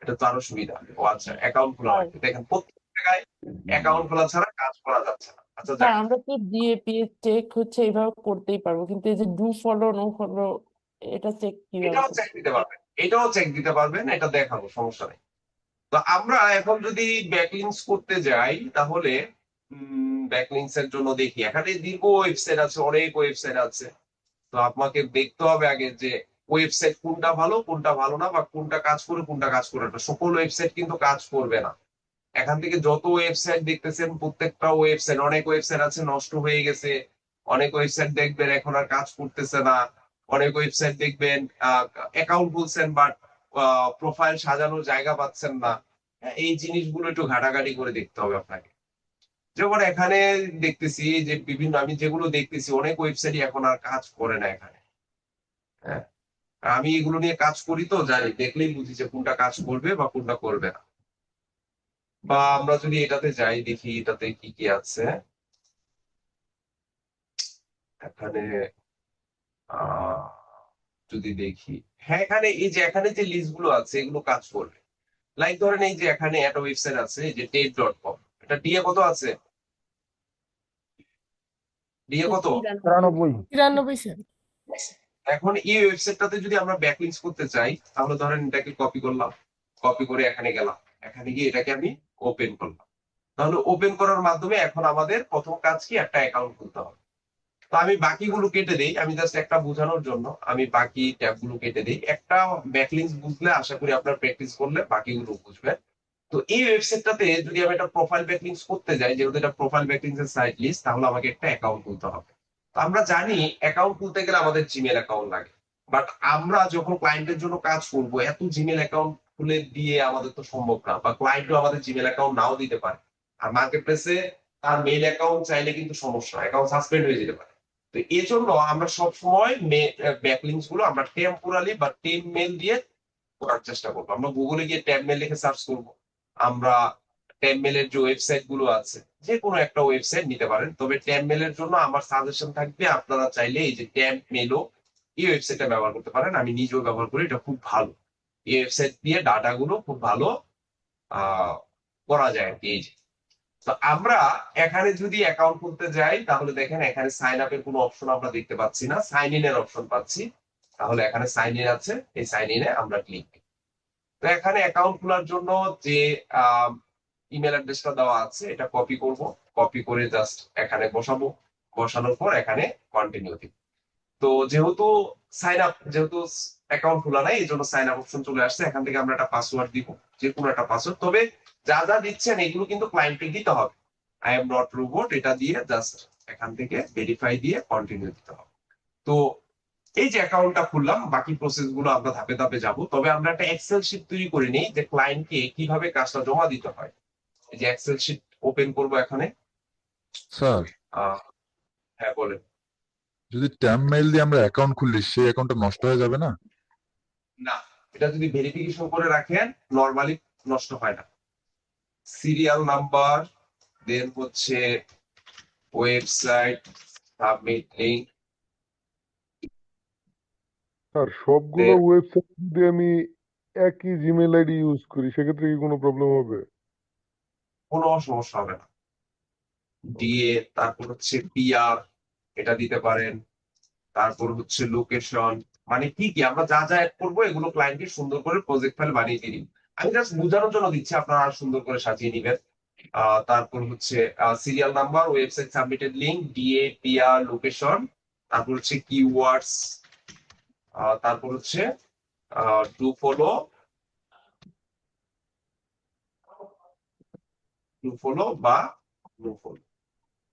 এটা তো আরো সুবিধা। ও আচ্ছা অ্যাকাউন্ট খোলা লাগবে, দেখেন প্রত্যেক জায়গায় অ্যাকাউন্ট খোলা ছাড়া কাজ করা যাচ্ছে না। আচ্ছা স্যার আমরা তো ডিএপিএ চেক হচ্ছে এইভাবে করতেই পারবো, কিন্তু এই যে ডু ফলো নো ফলো এটা চেক কিভাবে এটাও করবো? চেক দিতে পারবেন, এটাও চেক দিতে পারবেন, এটা দেখাবো, সমস্যা নেই। তো আমরা এখন যদি ব্যাকলিংস করতে যাই তাহলে ব্যাকলিংস এর জন্য দেখি এখানে দীর্ঘ ওয়েবসাইট আছে, অনেক ওয়েবসাইট আছে। তো আপনাকে দেখতে হবে আগে যে ওয়েবসাইট কোনটা ভালো কোনটা ভালো না, বা কোনটা কাজ করে কোনটা কাজ করে না। সকল ওয়েবসাইট কিন্তু কাজ করবে না। এখান থেকে যত ওয়েবসাইট দেখতেছেন প্রত্যেকটা ওয়েবসাইট, অনেক ওয়েবসাইট আছে নষ্ট হয়ে গেছে, অনেক ওয়েবসাইট দেখবেন এখন আর কাজ করতেছে না, অনেক ওয়েবসাইট দেখবেন অ্যাকাউন্ট খুলছেন বাট প্রোফাইল সাজানোর জায়গা পাচ্ছেন না। এই জিনিসগুলো একটু ঘাটাঘাটি করে দেখতে হবে আপনাকে। যেমন এখানে দেখতেছি যে বিভিন্ন, আমি যেগুলো দেখতেছি অনেক ওয়েবসাইটই এখন আর কাজ করে না এখানে। হ্যাঁ, আর আমি এগুলো নিয়ে কাজ করি তো জানি, দেখলেই বুঝি যে কোনটা কাজ করবে বা কোনটা করবে না। বা আমরা যদি এটাতে যাই দেখি এটাতে কি কি আছে এখানে। আহ যদি দেখি, হ্যাঁ এখানে এই যে এখানে যে লিস্ট গুলো আছে এগুলো কাজ করবে। লাইক ধরেন এই যে এখানে একটা ওয়েবসাইট আছে এই যে টেট.কম, এটা ডিএ কত আছে? ডিএ কত? 93 স্যার। এখন এই ওয়েবসাইটটাতে যদি আমরা ব্যাকলিংস করতে চাই তাহলে ধরেন এটাকে কপি করলাম, কপি করে এখানে গেলাম, এখানে গিয়ে এটাকে আমি ওপেন করলাম। তাহলে ওপেন করার মাধ্যমে এখন আমাদের প্রথম কাজ কি, একটা অ্যাকাউন্ট খুলতে হবে। তো আমি বাকিগুলো কেটে দেই, আমি জাস্ট একটা বোঝানোর জন্য আমি বাকি ট্যাব গুলো কেটে দিই। একটা ব্যাকলিংস বুঝলে আশা করি আপনার প্র্যাকটিস করলে বাকিগুলো বুঝবেন। তো এই ওয়েবসাইটটাতে যদি আমি একটা প্রোফাইল ব্যাকলিংস করতে যাই, যেহেতু এটা প্রোফাইল ব্যাকলিংস এর সাইট লিস্ট, তাহলে আমাকে একটা অ্যাকাউন্ট খুলতে হবে। তো আমরা জানি অ্যাকাউন্ট খুলতে গেলে আমাদের জিমেল অ্যাকাউন্ট লাগে, বাট আমরা যখন ক্লায়েন্টের জন্য কাজ করব এত জিমেল অ্যাকাউন্ট খুলে দিয়ে আমাদের তো সম্ভব না, বা ক্লায়েন্টও আমাদের জিমেল অ্যাকাউন্ট নাও দিতে পারে। আর মার্কেট প্লেসে তার মেইল অ্যাকাউন্ট চাইলে কিন্তু সমস্যা, অ্যাকাউন্ট সাসপেন্ড হয়ে যেতে পারে। তো এই জন্য আমরা সবসময় ব্যাকলিংস গুলো আমরা টেম্পোরারি বা টেম মেল দিয়ে করার চেষ্টা করবো। আমরা গুগলে গিয়ে ট্যাব মেল লিখে সার্চ করবো, আমরা ট্যাব মেলের যে ওয়েবসাইট গুলো আছে যে কোনো একটা ওয়েবসাইট নিতে পারেন। তবে ট্যাব মেলের জন্য আমার সাজেশন থাকবে আপনারা চাইলে এই যে ট্যাব মেলও এই ওয়েবসাইটটা ব্যবহার করতে পারেন, আমি নিজেও ব্যবহার করি, এটা খুব ভালো। এই ওয়েবসাইট দিয়ে ডাটা গুলো খুব ভালো করা যায় আর কি। এই যে, তো আমরা এখানে যদি অ্যাকাউন্ট খুলতে যাই তাহলে দেখেন এখানে সাইন আপের কোনো অপশন আমরা দেখতে পাচ্ছি না, সাইন ইন এর অপশন পাচ্ছি। তাহলে এখানে সাইন ইন আছে, এই সাইন ইনে আমরা ক্লিক। তো এখানে অ্যাকাউন্ট খোলার জন্য যে ইমেল অ্যাড্রেসটা দেওয়া আছে এটা কপি করব, কপি করে জাস্ট এখানে বসাবো, বসানোর পর এখানে কন্টিনিউ দিব। তো যেহেতু যেহেতু অ্যাকাউন্ট খোলা নাই এই জন্য সাইন আপ অপশন চলে আসছে, এখান থেকে আমরা একটা পাসওয়ার্ড দিব, যে কোনো একটা পাসওয়ার্ড। তবে যা যা দিচ্ছেন এগুলো কিন্তু ক্লায়েন্টকে দিতে হবে। আই এম নট রোবট এটা দিয়ে জাস্ট এখান থেকে ভেরিফাই দিয়ে কন্টিনিউ দিতে হবে। তো এই যে অ্যাকাউন্টটা খুললাম, বাকি প্রসেস গুলো আমরা ধাপে ধাপে যাব। তবে আমরা একটা এক্সেল শিট তৈরি করে নিই যে ক্লায়েন্টকে কিভাবে কাজটা জমা দিতে হয়। এই যে এক্সেল শিট ওপেন করবো এখানে। স্যার, হ্যাঁ বলেন। যদি ট্যাম মেইল দিয়ে আমরা অ্যাকাউন্ট খুললি সেই অ্যাকাউন্টটা নষ্ট হয়ে যাবে না? না, এটা যদি ভেরিফিকেশন করে রাখেন নরমালি নষ্ট হয় না। সিরিয়াল নাম্বার, দেন হচ্ছে ওয়েবসাইট, সাবমিট লিংক। আর সবগুলো ওয়েবসাইট যদি আমি একই জিমেল আইডি ইউজ করি সেক্ষেত্রে কি কোনো প্রবলেম হবে? কোনো সমস্যা হবে না। ডিএ, তারপর হচ্ছে পিআর এটা দিতে পারেন, তারপর হচ্ছে লোকেশন, মানে কি কি আমরা যা যা অ্যাড করবো এগুলো ক্লায়েন্টকে সুন্দর করে প্রজেক্ট ফাইল বানিয়ে দিয়ে দিন। আমি জাস্ট বোঝানোর জন্য দিচ্ছি, আপনারা আর সুন্দর করে সাজিয়ে নিবেন। তারপর হচ্ছে serial number, website submitted link, DA, PR, location, তারপর হচ্ছে কিওয়ার্ডস, তারপর হচ্ছে টু ফলো বা নো ফলো।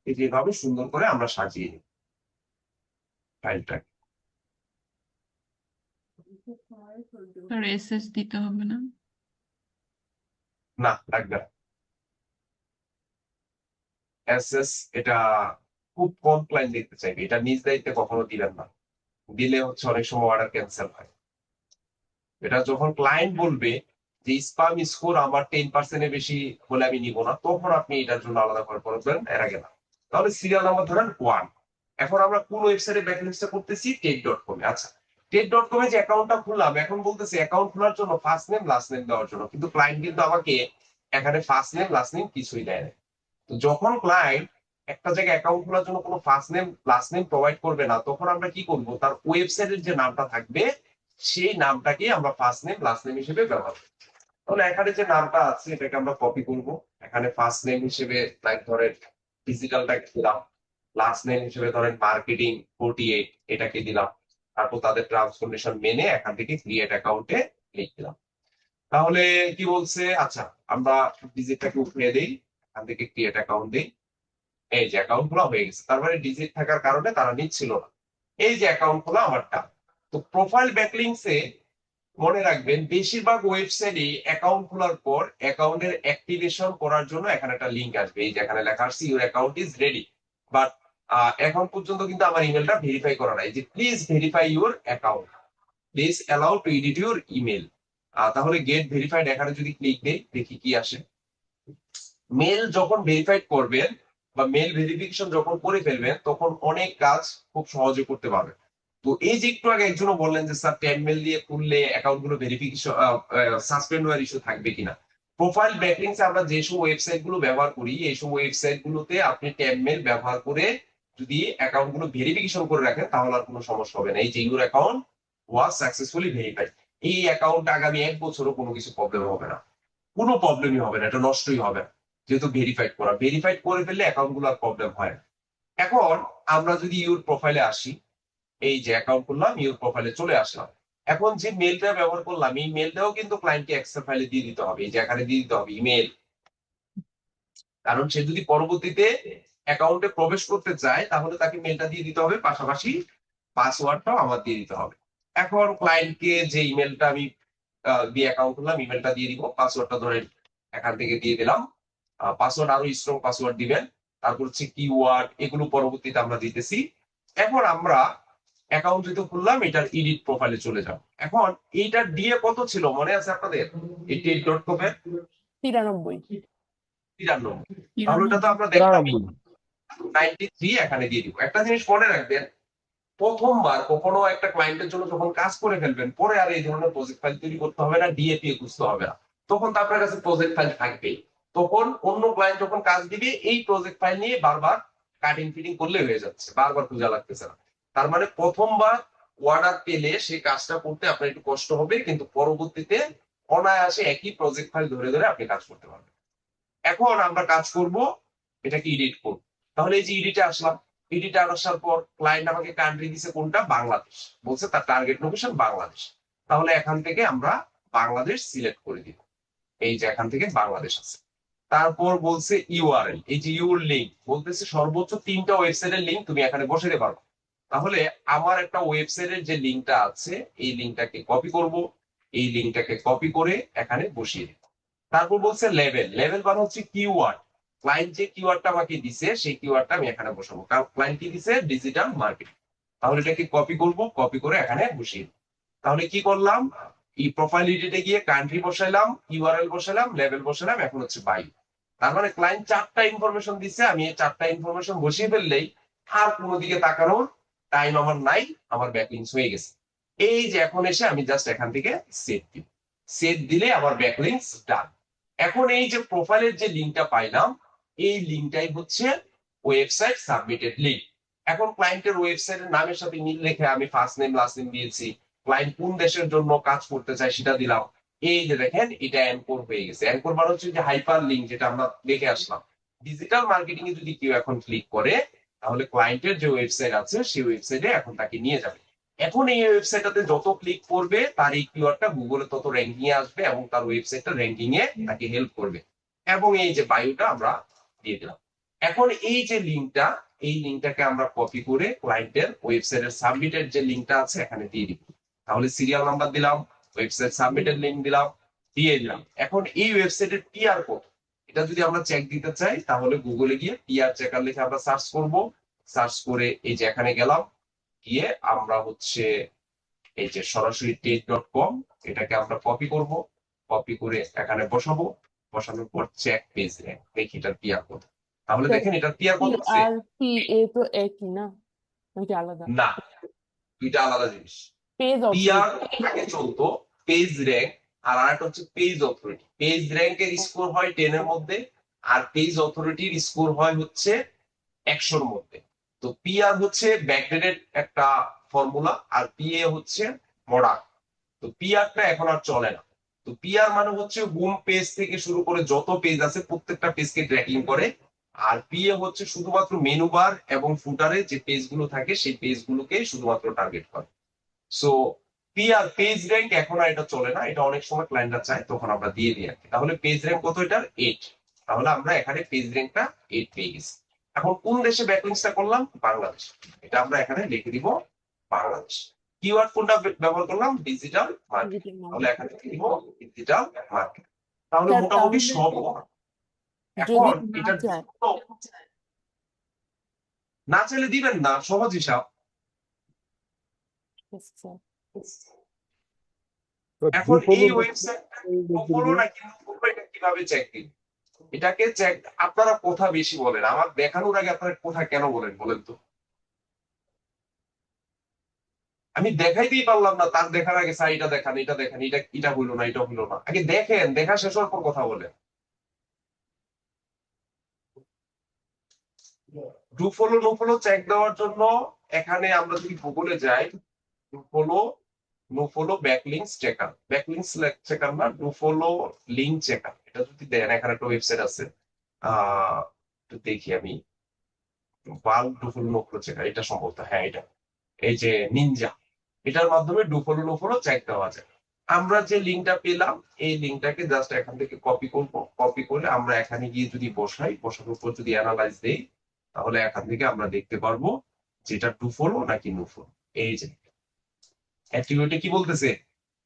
এইভাবে সুন্দর করে আমরা সাজিয়ে নিই ফাইলটা। স্যার এসএস দিতে হবে না? না, লাগবে না। এসএস এটা খুব কম ক্লায়েন্ট দেখতে চাইবে, এটা নিজ দায়িত্বে কখনো দিবেন না, দিলে হচ্ছে অনেক সময় অর্ডার ক্যান্সেল হয়। এটা যখন ক্লায়েন্ট বলবে যে স্পাম স্কোর আমার 10% এর বেশি হলে আমি নিব না, তখন আপনি এটার জন্য আলাদা করে করবেন, এর আগে না। তাহলে সিরিয়াল নাম্বার ধরেন 1। এখন আমরা কোন ওয়েবসাইটে ব্যাকলিংকটা করতেছি? টেক.কম। আচ্ছা, টেক.কম এ যে অ্যাকাউন্টটা খুললাম, এখন বলতেছে অ্যাকাউন্ট খোলার জন্য ফার্স্ট নেম লাস্ট নেম দেওয়ার জন্য, কিন্তু ক্লায়েন্ট কিন্তু আমাকে এখানে ফার্স্ট নেম লাস্ট নেম কিছুই দেয় না। তো যখন ক্লায়েন্ট একটা জায়গায় অ্যাকাউন্ট খোলার জন্য কোনো first name last name provide করবে না, তখন আমরা কি করব, তার ওয়েবসাইটের যে নামটা থাকবে সেই নামটাকে আমরা ফার্স্ট নেম লাস্ট নেম হিসেবে ব্যবহার করব। তাহলে এখানে যে নামটা আছে এটাকে আমরা কপি করব, এখানে ফার্স্ট নেম হিসেবে লাইক ধরেন ডিজিটালটা দিলাম, লাস্ট নেম হিসেবে ধরেন মার্কেটিং 48 এটাকে দিলাম, তারপর তাদের টার্মস কন্ডিশন মেনে এখান থেকে ক্রিয়েট অ্যাকাউন্টে ক্লিক দিলাম। তাহলে কি বলছে, আচ্ছা আমরা ডিজিটটাকে উঠিয়ে দিই, এখান থেকে ক্রিয়েট অ্যাকাউন্ট দিই। এই যে অ্যাকাউন্ট খোলা হয়ে গেছে, তার মানে ডিজিট থাকার কারণে তারা নিচ্ছিল না। এই যে অ্যাকাউন্ট খোলা আমারটা। তো প্রোফাইল ব্যাকলিংসে মনে রাখবেন বেশিরভাগ ওয়েবসাইটে অ্যাকাউন্ট খোলার পর অ্যাকাউন্টের অ্যাক্টিভেশন করার জন্য এখানে একটা লিংক আসবে, এই যে এখানে লেখা আছে your account is ready. But এখন পর্যন্ত কিন্তু আমার ইমেলটা ভেরিফাই করা নাই, যে please verify your account, please allow to edit your email. তাহলে গেট ভেরিফাইড এখানে যদি ক্লিক দেই, দেখি কি আসে। মেল যখন ভেরিফাইড করবেন বা মেল ভেরিফিকেশন যখন করে ফেলবেন, তখন অনেক কাজ খুব সহজে করতে পারবেন। তো এই যে একটু আগে একজনও বললেন যে স্যার 10 মেল দিয়ে খুললে অ্যাকাউন্ট গুলো ভেরিফিকেশন সাসপেন্ড হওয়ার ইস্যু থাকবে কিনা। প্রোফাইল ব্যাকলিংসে আমরা যেসব ওয়েবসাইট গুলো ব্যবহার করি, এইসব ওয়েবসাইট গুলোতে আপনি 10 মেল ব্যবহার করে যদি অ্যাকাউন্ট গুলো ভেরিফিকেশন করে রাখেন, তাহলে আর কোনো সমস্যা হবে না। এই যে your account was successfully verified, এই অ্যাকাউন্ট আগামী 1 বছরও কোনো কিছু প্রবলেম হবে না, কোনো প্রবলেমই হবে না, এটা নষ্টই হবে না, যেহেতু ভেরিফাইড করে ফেললে অ্যাকাউন্ট গুলো আর প্রবলেম হয় না। এখন আমরা যদি ইউর প্রোফাইলে আসি, এই যে অ্যাকাউন্ট করলাম, ইউর প্রোফাইলে চলে আসলাম। এখন যে মেলটা ব্যবহার করলাম, এই মেলটাও কিন্তু ক্লায়েন্টকে এক্সেল ফাইলে দিয়ে দিতে হবে, এই যে এখানে দিয়ে দিতে হবে ইমেল। কারণ সে যদি পরবর্তীতে অ্যাকাউন্টে প্রবেশ করতে চায়, তাহলে তাকে মেলটা দিয়ে দিতে হবে, পাশাপাশি পাসওয়ার্ডটাও আমার দিয়ে দিতে হবে। এখন ক্লায়েন্টকে যে ইমেলটা আমি দিয়ে অ্যাকাউন্ট করলাম, ইমেলটা দিয়ে দিব, পাসওয়ার্ডটা ধরে এখান থেকে দিয়ে দিলাম। পাসওয়ার্ড আরো স্ট্রং পাসওয়ার্ড দিবেন। তারপর হচ্ছে কিওয়ার্ড, এগুলো পরবর্তীতে আমরা দিতেছি। এখন আমরা অ্যাকাউন্ট যেহেতু খুললাম, এটার এডিট প্রোফাইলে চলে যাও। এখন এইটার ডিএ কত ছিল মনে আছে আপনাদের? 88.com এর 93। 93। তাহলে এটা তো আমরা দেখলাম 93 এখানে দিয়ে দিব। একটা জিনিস মনে রাখবেন, প্রথমবার কখনো একটা ক্লায়েন্টের জন্য যখন কাজ করে ফেলবেন, পরে আর এই ধরনের প্রজেক্ট ফাইল তৈরি করতে হবে না, ডিএপি খুঁজতে হবে না। তখন তো আপনার কাছে প্রজেক্ট ফাইল থাকবেই। তখন অন্য ক্লায়েন্ট যখন কাজ দিবে, এই প্রজেক্ট ফাইল নিয়ে বারবার কাটিং ফিটিং করলে হয়ে যাচ্ছে, বারবার খোঁজা লাগতেছে না। তার মানে প্রথমবার অর্ডার পেলে সেই কাজটা করতে আপনার একটু কষ্ট হবে, কিন্তু পরবর্তীতে অনায়াসে একই প্রজেক্ট ফাইল ধরে ধরে আপনি কাজ করতে পারবেন। এখন আমরা কাজ করব, এটাকে এডিট করব। তাহলে এই যে এডিটে আসলাম, এডিটে আসার পর ক্লায়েন্ট আমাকে কান্ট্রি দিছে কোনটা, বাংলাদেশ, বলছে তার টার্গেট লোকেশন বাংলাদেশ। তাহলে এখান থেকে আমরা বাংলাদেশ সিলেক্ট করে দিব, এই যে এখান থেকে বাংলাদেশ আছে। তারপর বলছে ইউআরএল, এই যে ইউর লিঙ্ক, বলতেছে সর্বোচ্চ 3টা ওয়েবসাইটের লিঙ্ক তুমি এখানে বসাতে পারো। তাহলে আমার একটা ওয়েবসাইটের যে লিঙ্কটা আছে, এই লিঙ্কটাকে কপি করব, এই লিঙ্কটাকে কপি করে এখানে বসিয়ে দিব। তারপর বলছে লেভেল, লেভেল মানে হচ্ছে কিওয়ার্ড, ক্লায়েন্ট যে কিওয়ার্ডটা আমাকে দিছে সেই কিওয়ার্ডটা আমি এখানে বসাবো, কারণ ক্লায়েন্ট কি দিছে, ডিজিটাল মার্কেটিং। তাহলে এটাকে কপি করব, কপি করে এখানে বসিয়ে দিব। তাহলে কি করলাম, এই প্রোফাইল এডিটে গিয়ে কান্ট্রি বসাইলাম, ইউআরএল বসালাম, লেভেল বসালাম, এখন হচ্ছে বাই। তার মানে ক্লায়েন্ট 4টা ইনফরমেশন দিছে, আমি এই 4টা ইনফরমেশন বসিয়ে ফেললেই আর কোনো দিকে তাকানোর টাইম আমার নাই, আমার ব্যাকলিংস হয়ে গেছে। এই যে এখন এসে আমি জাস্ট এখান থেকে সেভ দিব, সেভ দিলে আমার ব্যাকলিংস ডান। এখন এই যে প্রোফাইলের যে লিঙ্কটা পাইলাম, এই লিঙ্কটাই হচ্ছে ওয়েবসাইট সাবমিটেড লিঙ্ক। এখন ক্লায়েন্টের ওয়েবসাইটের নামের সাথে মিল রেখে আমি ফার্স্ট নেম লাস্ট নেম দিয়েছি, ক্লায়েন্ট কোন দেশের জন্য কাজ করতে চাই সেটা দিলাম। এই যে দেখেন এটা অ্যাঙ্কর হয়ে গেছে। অ্যাঙ্কর মানে হচ্ছে যে হাইপার লিঙ্ক, যেটা আমরা দেখে আসলাম। ডিজিটাল মার্কেটিং এ যদি কেউ এখন ক্লিক করে, তাহলে ক্লায়েন্টের যে ওয়েবসাইট আছে সেই ওয়েবসাইটে এখন তাকে নিয়ে যাবে। এখন এই ওয়েবসাইটটাতে যত ক্লিক করবে, তার এই কিওয়ার্ডটা গুগলে তত র্যাঙ্কিং এ আসবে এবং তার ওয়েবসাইটটা র্যাঙ্কিং এ তাকে হেল্প করবে। এবং এই যে বায়োটা আমরা দিয়ে দিলাম। এখন এই যে লিঙ্কটা, এই লিঙ্কটাকে আমরা কপি করে ক্লায়েন্টের ওয়েবসাইটের সাবমিটেড যে লিঙ্কটা আছে এখানে দিয়ে দিব। তাহলে সিরিয়াল নাম্বার দিলাম, ওয়েবসাইট সাবমিটেড লিঙ্ক দিলাম, দিয়ে দিলাম। এখন এই ওয়েবসাইটের টিআর কত, এটা যদি আমরা চেক দিতে চাই, তাহলে গুগলে গিয়ে টিআর চেকার লিখে আমরা সার্চ করব। সার্চ করে এই যে এখানে গেলাম, গিয়ে আমরা হচ্ছে এই যে সরাসরি টেক.কম, এটাকে আমরা কপি করব, কপি করে এখানে বসাবো। বসানোর পর চেক পেজ র্যাঙ্ক, দেখি এটার টিআর কত। তাহলে দেখেন এটার টিআর কত আছে, আর পিএ তো একই না, নাকি আলাদা? না, দুইটা আলাদা জিনিস। পেজ টিআর আগে চলতো পেজ র্যাঙ্ক, আর আরেকটা হচ্ছে পেজ অথরিটি। পেজ র্যাঙ্কের স্কোর হয় 10 এর মধ্যে, আর পেজ অথরিটির স্কোর হয় হচ্ছে 100 এর মধ্যে। তো পিআর হচ্ছে ব্যাকডেটেড একটা ফর্মুলা, আর পিএ হচ্ছে মডার্ন। তো পিআরটা এখন আর চলে না। তো পিআর মানে হচ্ছে হোম পেজ থেকে শুরু করে যত পেজ আছে প্রত্যেকটা পেজকে ট্র্যাকিং করে। আর পিএ হচ্ছে শুধুমাত্র মেনু বার এবং ফুটারে যে পেজগুলো থাকে সেই পেজগুলোকে শুধুমাত্র টার্গেট করে। সো পেজ র্যাঙ্ক এখন আর এটা চলে না, এটা অনেক সময় ক্লায়েন্টরা চায় তখন আমরা দিয়ে দিই আর কি। তাহলে পেজ র্যাঙ্ক কত এটার 8, তাহলে আমরা এখানে পেজ র্যাঙ্কটা 8 পেয়ে গেছি। এখন কোন দেশে ব্যাকলিংকটা করলাম? বাংলাদেশ, এটা আমরা এখানে লিখে দিব বাংলাদেশ। কিওয়ার্ড কোনটা ব্যবহার করলাম? ডিজিটাল মার্কেট, তাহলে এখানে লিখে দিব ডিজিটাল মার্কেট। তাহলে স্যার মোটামুটি তাহলে সব যদি এখন না এটা চায় না চাইলে দিবেন না, সহজ হিসাব। স্যার এখন দুফলো এই ওয়েবসাইটটা হলো নাকি হলো এটা কিভাবে চেক দিন? এটাকে চেক আপনারা কোথা বেশি বলেন? আমার দেখানোর আগে আপনারা কোথা কেন বলেন বলেন তো? আমি দেখাইতেই পারলাম না, তার দেখার আগে স্যার এটা দেখান, এটা দেখান, এটা হইলো না, এটা হইলো না। আগে দেখেন, দেখা শেষ হওয়ার পর কথা বলেন। Do follow no follow check দেওয়ার জন্য এখানে আমরা যদি গুগলে যাই, do follow no follow backlinks checker, backlinks checker না, ডু ফলো লিংক চেকার, এটা যদি দেন এখানে একটা ওয়েবসাইট আছে, একটু দেখি আমি, bulk do follow no follow checker, এটা সম্ভবত, হ্যাঁ এটা, এই যে নিনজা, এটার মাধ্যমে do follow no follow check দেওয়া যায়। আমরা যে লিঙ্কটা পেলাম এই লিঙ্কটাকে জাস্ট এখান থেকে কপি করব, কপি করে আমরা এখানে গিয়ে যদি বসাই, বসানোর উপর যদি অ্যানালাইজ দেই, তাহলে এখান থেকে আমরা দেখতে পারবো যেটা ডু ফলো নাকি নো ফলো। এই যে অ্যাট্রিবিউটে কি বলতেছে?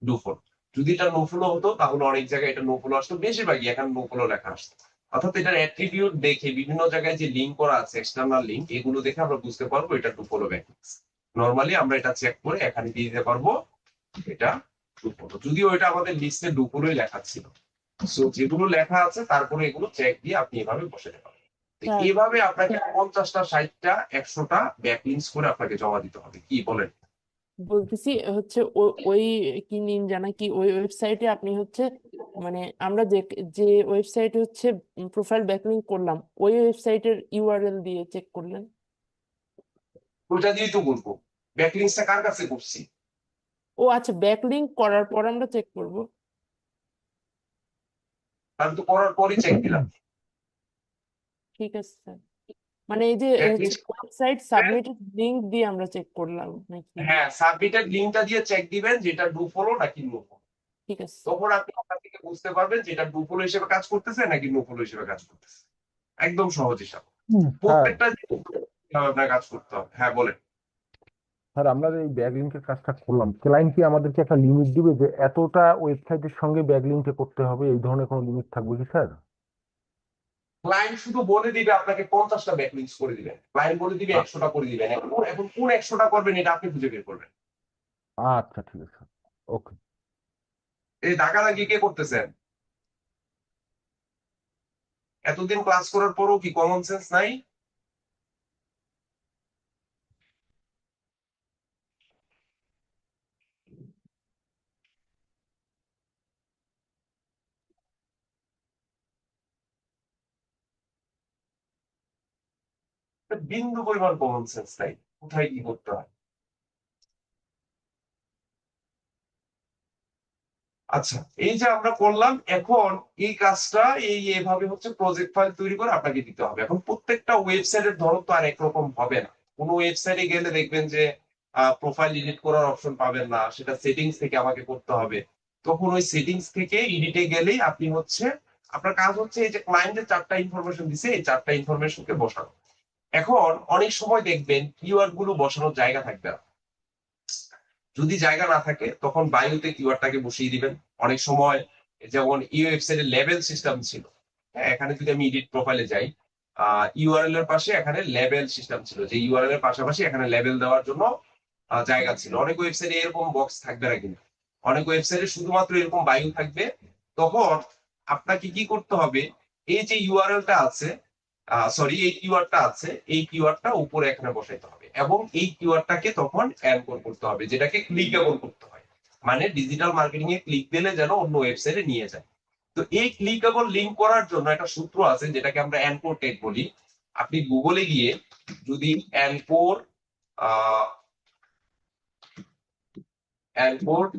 Do follow. যদি এটা নো ফলো হতো তাহলে অনেক জায়গায় এটা নো ফলো আসতো, বেশিরভাগই এখানে নো ফলো লেখা আসতো। অর্থাৎ এটার অ্যাট্রিবিউট দেখে বিভিন্ন জায়গায় যে লিঙ্ক করা আছে, এক্সটার্নাল লিঙ্ক, এগুলো দেখে আমরা বুঝতে পারবো এটা ডু ফলো ব্যাকলিংকস। নরমালি আমরা এটা চেক করে এখানে দিয়ে দিতে পারবো এটা ডু ফলো, যদিও এটা আমাদের লিস্টে ডু ফলোই লেখা ছিল। সো যেগুলো লেখা আছে তারপরে এগুলো চেক দিয়ে আপনি এভাবে বসাতে পারবেন। তো স্যার এইভাবে আপনাকে 50টা 60টা 100টা ব্যাকলিংকস করে আপনাকে জমা দিতে হবে। কি বলেন? বলতেছি হচ্ছে ওই কি নিনজা নাকি ওই ওয়েবসাইটে আপনি হচ্ছে মানে আমরা যে যে ওয়েবসাইটে হচ্ছে প্রোফাইল ব্যাকলিংক করলাম ওই ওয়েবসাইটের ইউআরএল দিয়ে চেক করলেন? ওইটা দিয়েই তো বলবো ব্যাকলিংকসটা কার কাছে করছি। ও আচ্ছা, ব্যাকলিংক করার পর আমরা চেক করব। আমি তো করার পরই চেক দিলাম। ঠিক আছে স্যার, মানে এই যে ব্যাকলিংকস ওয়েবসাইট সাবমিটেড লিংক দিয়ে আমরা চেক করলাম নাকি? হ্যাঁ, সাবমিটেড লিঙ্কটা দিয়ে চেক দিবেন যেটা ডু ফলো নাকি নো ফলো। ঠিক আছে তখন আপনি ওখান থেকে বুঝতে পারবেন যেটা ডু ফলো হিসেবে কাজ করতেছে নাকি নো ফলো হিসেবে কাজ করতেছে। একদম সহজ হিসাব, স্যার প্রত্যেকটা আপনার কাজ করতে হবে। হ্যাঁ বলেন। স্যার আমরা যে এই ব্যাকলিংকের কাজটা করলাম, ক্লায়েন্ট কি আমাদেরকে একটা লিমিট দিবে যে এতটা ওয়েবসাইটের সঙ্গে ব্যাকলিংকে করতে হবে, এই ধরনের কোনো লিমিট থাকবে কি স্যার? ক্লায়েন্ট শুধু বলে দিবে আপনাকে 50টা ব্যাকলিংকস করে দিবেন, ক্লায়েন্ট বলে দিবে 100টা করে দিবেন, এখন কোন 100টা করবেন এটা আপনি খুঁজে বের করবেন। আচ্ছা ঠিক আছে স্যার, ওকে। এই দাগাদাগি কে করতেছেন? এতদিন ক্লাস করার পরও কি কমন সেন্স নাই? বিন্দু পরিমাণ কমন সেন্স নাই, কোথায় কি করতে হয়। আচ্ছা, এই যে আমরা করলাম, এখন এই কাজটা এইভাবে হচ্ছে প্রজেক্ট ফাইল তৈরি করে আপনাকে দিতে হবে। এখন প্রত্যেকটা ওয়েবসাইটের ধরন তো আর একরকম হবে না। কোনো ওয়েবসাইটে গেলে দেখবেন যে প্রোফাইল এডিট করার অপশন পাবেন না, সেটা সেটিংস থেকে আমাকে করতে হবে। তখন ওই সেটিংস থেকে এডিটে গেলেই আপনি হচ্ছে আপনার কাজ হচ্ছে এই যে ক্লায়েন্টের 4টা ইনফরমেশন দিছে, এই 4টা ইনফরমেশনকে বসানো। এখন অনেক সময় দেখবেন কিওয়ার্ড গুলো বসানোর জায়গা থাকবে না। যদি জায়গা না থাকে তখন বায়ুতে কিওয়ার্ডটাকে বসিয়ে দিবেন। অনেক সময় যেমন এই ওয়েবসাইটে লেভেল সিস্টেম ছিল, হ্যাঁ, এখানে যদি আমি এডিট প্রোফাইলে যাই, ইউআরএল এর পাশে এখানে লেভেল সিস্টেম ছিল, যে ইউআরএল এর পাশাপাশি এখানে লেভেল দেওয়ার জন্য জায়গা ছিল। অনেক ওয়েবসাইটে এরকম বক্স থাকবে না, কিন্তু অনেক ওয়েবসাইটে শুধুমাত্র এরকম বায়ু থাকবে। তখন আপনাকে কি করতে হবে, এই যে ইউআরএলটা আছে, সরি এই কিওয়ার্ডটা আছে, এই কিওয়ার্ডটা উপরে এখানে বসাইতে হবে এবং এই কিওয়ার্ডটাকে তখন অ্যানকোর করতে হবে, যেটাকে ক্লিকেবল করতে হয়। মানে ডিজিটাল মার্কেটিং এ ক্লিক দিলে যেন অন্য ওয়েবসাইটে নিয়ে যায়। তো এই ক্লিকেবল লিংক করার জন্য একটা সূত্র আছে যেটাকে আমরা অ্যানকোর ট্যাগ বলি। আপনি গুগলে গিয়ে যদি অ্যানকোর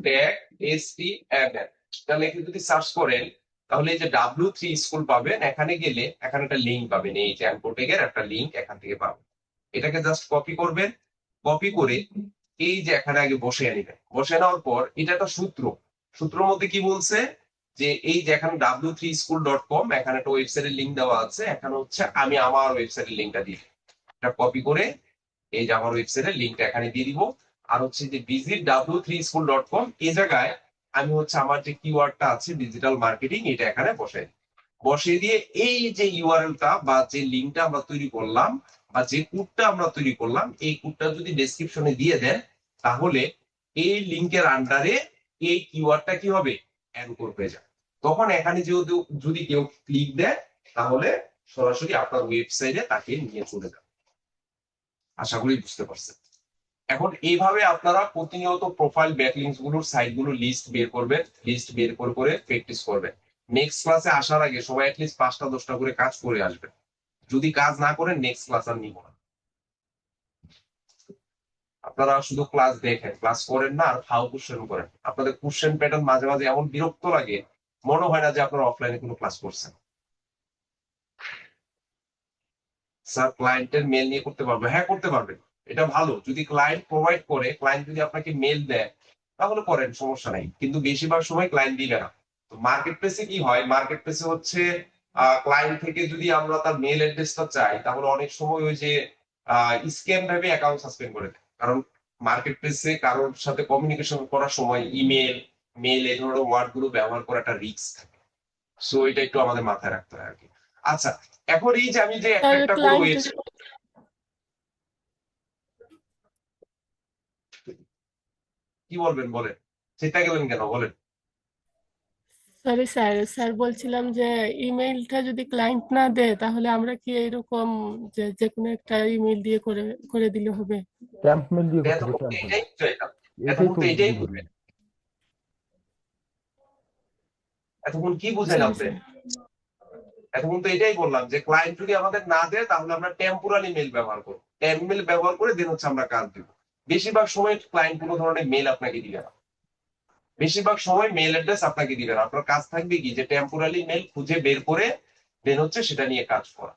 ট্যাগ HTML এটা লিখে যদি সার্চ করেন, তাহলে এই যে W3 স্কুল পাবেন, এখানে গেলে এখানে একটা লিংক পাবেন, এই যে অ্যানকোর ট্যাগের একটা লিংক এখান থেকে পাবেন। এটাকে জাস্ট কপি করবেন, কপি করে এই যে এখানে আগে বসিয়ে নিবেন, বসিয়ে নেওয়ার পর এটা একটা সূত্রের মধ্যে কি বলছে যে এই যে এখানে w3school.com এখানে একটা ওয়েবসাইটের লিঙ্ক দেওয়া আছে, এখানে হচ্ছে আমি আমার ওয়েবসাইটের লিঙ্কটা দিই, এটা কপি করে এই যে আমার ওয়েবসাইটের লিঙ্কটা এখানে দিয়ে দিব। আর হচ্ছে যে visit w3school.com এই জায়গায় আমি হচ্ছে আমার যে কিওয়ার্ডটা আছে ডিজিটাল মার্কেটিং এটা এখানে বসিয়ে দিয়ে এই যে ইউআরএলটা বা যে লিঙ্কটা আমরা তৈরি করলাম বা যে কোডটা আমরা তৈরি করলাম এই কোডটা যদি ডেসক্রিপশনে দিয়ে দেন তাহলে এই লিঙ্কের আন্ডারে এই কিওয়ার্ডটা কি হবে অ্যানকর হয়ে যায়। তখন এখানে যদি কেউ ক্লিক দেয় তাহলে সরাসরি আপনার ওয়েবসাইটে তাকে নিয়ে চলে যাবে। আশা করি বুঝতে পারছেন। এখন এইভাবে আপনারা প্রতিনিয়ত প্রোফাইল ব্যাকলিংকস গুলোর সাইট গুলো লিস্ট বের করবেন, লিস্ট বের করে প্র্যাকটিস করবেন। নেক্সট ক্লাসে আসার আগে সবাই অ্যাটলিস্ট 5টা 10টা করে কাজ করে আসবেন। যদি কাজ না করেন নেক্সট ক্লাস আর নিব না। আপনারা শুধু ক্লাস দেখেন, ক্লাস করেন না আর হাউ কোশ্চেন করেন। আপনাদের কোশ্চেন প্যাটার্ন মাঝে মাঝে এমন বিরক্ত লাগে, মনে হয় না যে আপনারা অফলাইনে কোনো ক্লাস করছেন। স্যার ক্লায়েন্টের মেল নিয়ে করতে পারবে, হ্যাঁ করতে পারবেন, এটা ভালো। যদি ক্লায়েন্ট প্রোভাইড করে, ক্লায়েন্ট যদি আপনাকে মেল দেয় তাহলে করেন, সমস্যা নাই, কিন্তু বেশিরভাগ সময় ক্লায়েন্ট দিবে না। তো মার্কেট প্লেসে কি হয়, মার্কেট প্লেসে হচ্ছে ক্লায়েন্ট থেকে যদি আমরা তার মেল অ্যাড্রেসটা চাই তাহলে অনেক সময় ওই যে স্ক্যাম ভাবে অ্যাকাউন্ট সাসপেন্ড করে দেয়। কারণ মার্কেট প্লেসে কারোর সাথে কমিউনিকেশন করার সময় ইমেল, মেল এই ধরনের ওয়ার্ড গুলো ব্যবহার করা একটা রিস্ক থাকে। সো এটা একটু আমাদের মাথায় রাখতে হয় আর কি। আচ্ছা, এখন এই যে আমি যে একটা করে ওয়েবসাইট, কি বলবেন বলেন, চিন্তা গেলেন কেন বলেন? সরি স্যার, স্যার বলছিলাম যে ইমেইলটা যদি ক্লায়েন্ট না দেয় তাহলে আমরা কি এরকম যে যে কোনো একটা ইমেইল দিয়ে করে করে দিলে হবে? ক্যাম্প মেল দিয়ে করতে হবে, এতক্ষণ তো ক্যাম্প মেল। এটাই চাইলাম, এটাই এতক্ষণ তো তো এটাই বুঝলাম। বুঝবেন, এতক্ষণ কি বুঝেন সরি আপনি? স্যার। এতক্ষণ তো এটাই বললাম যে ক্লায়েন্ট যদি আমাদের না দেয় তাহলে আমরা টেম্পোরারি মেল ব্যবহার করব, টেম্প মেল ব্যবহার করে দেন হচ্ছে আমরা কাজ দিব। বেশিরভাগ সময় ক্লায়েন্ট কোনো ধরনের মেল আপনাকে দিবে না, বেশিরভাগ সময় মেল অ্যাড্রেস আপনাকে দিবে না। আপনার কাজ থাকবে কি যে টেম্পোরারি মেল খুঁজে বের করে দেন হচ্ছে সেটা নিয়ে কাজ করা।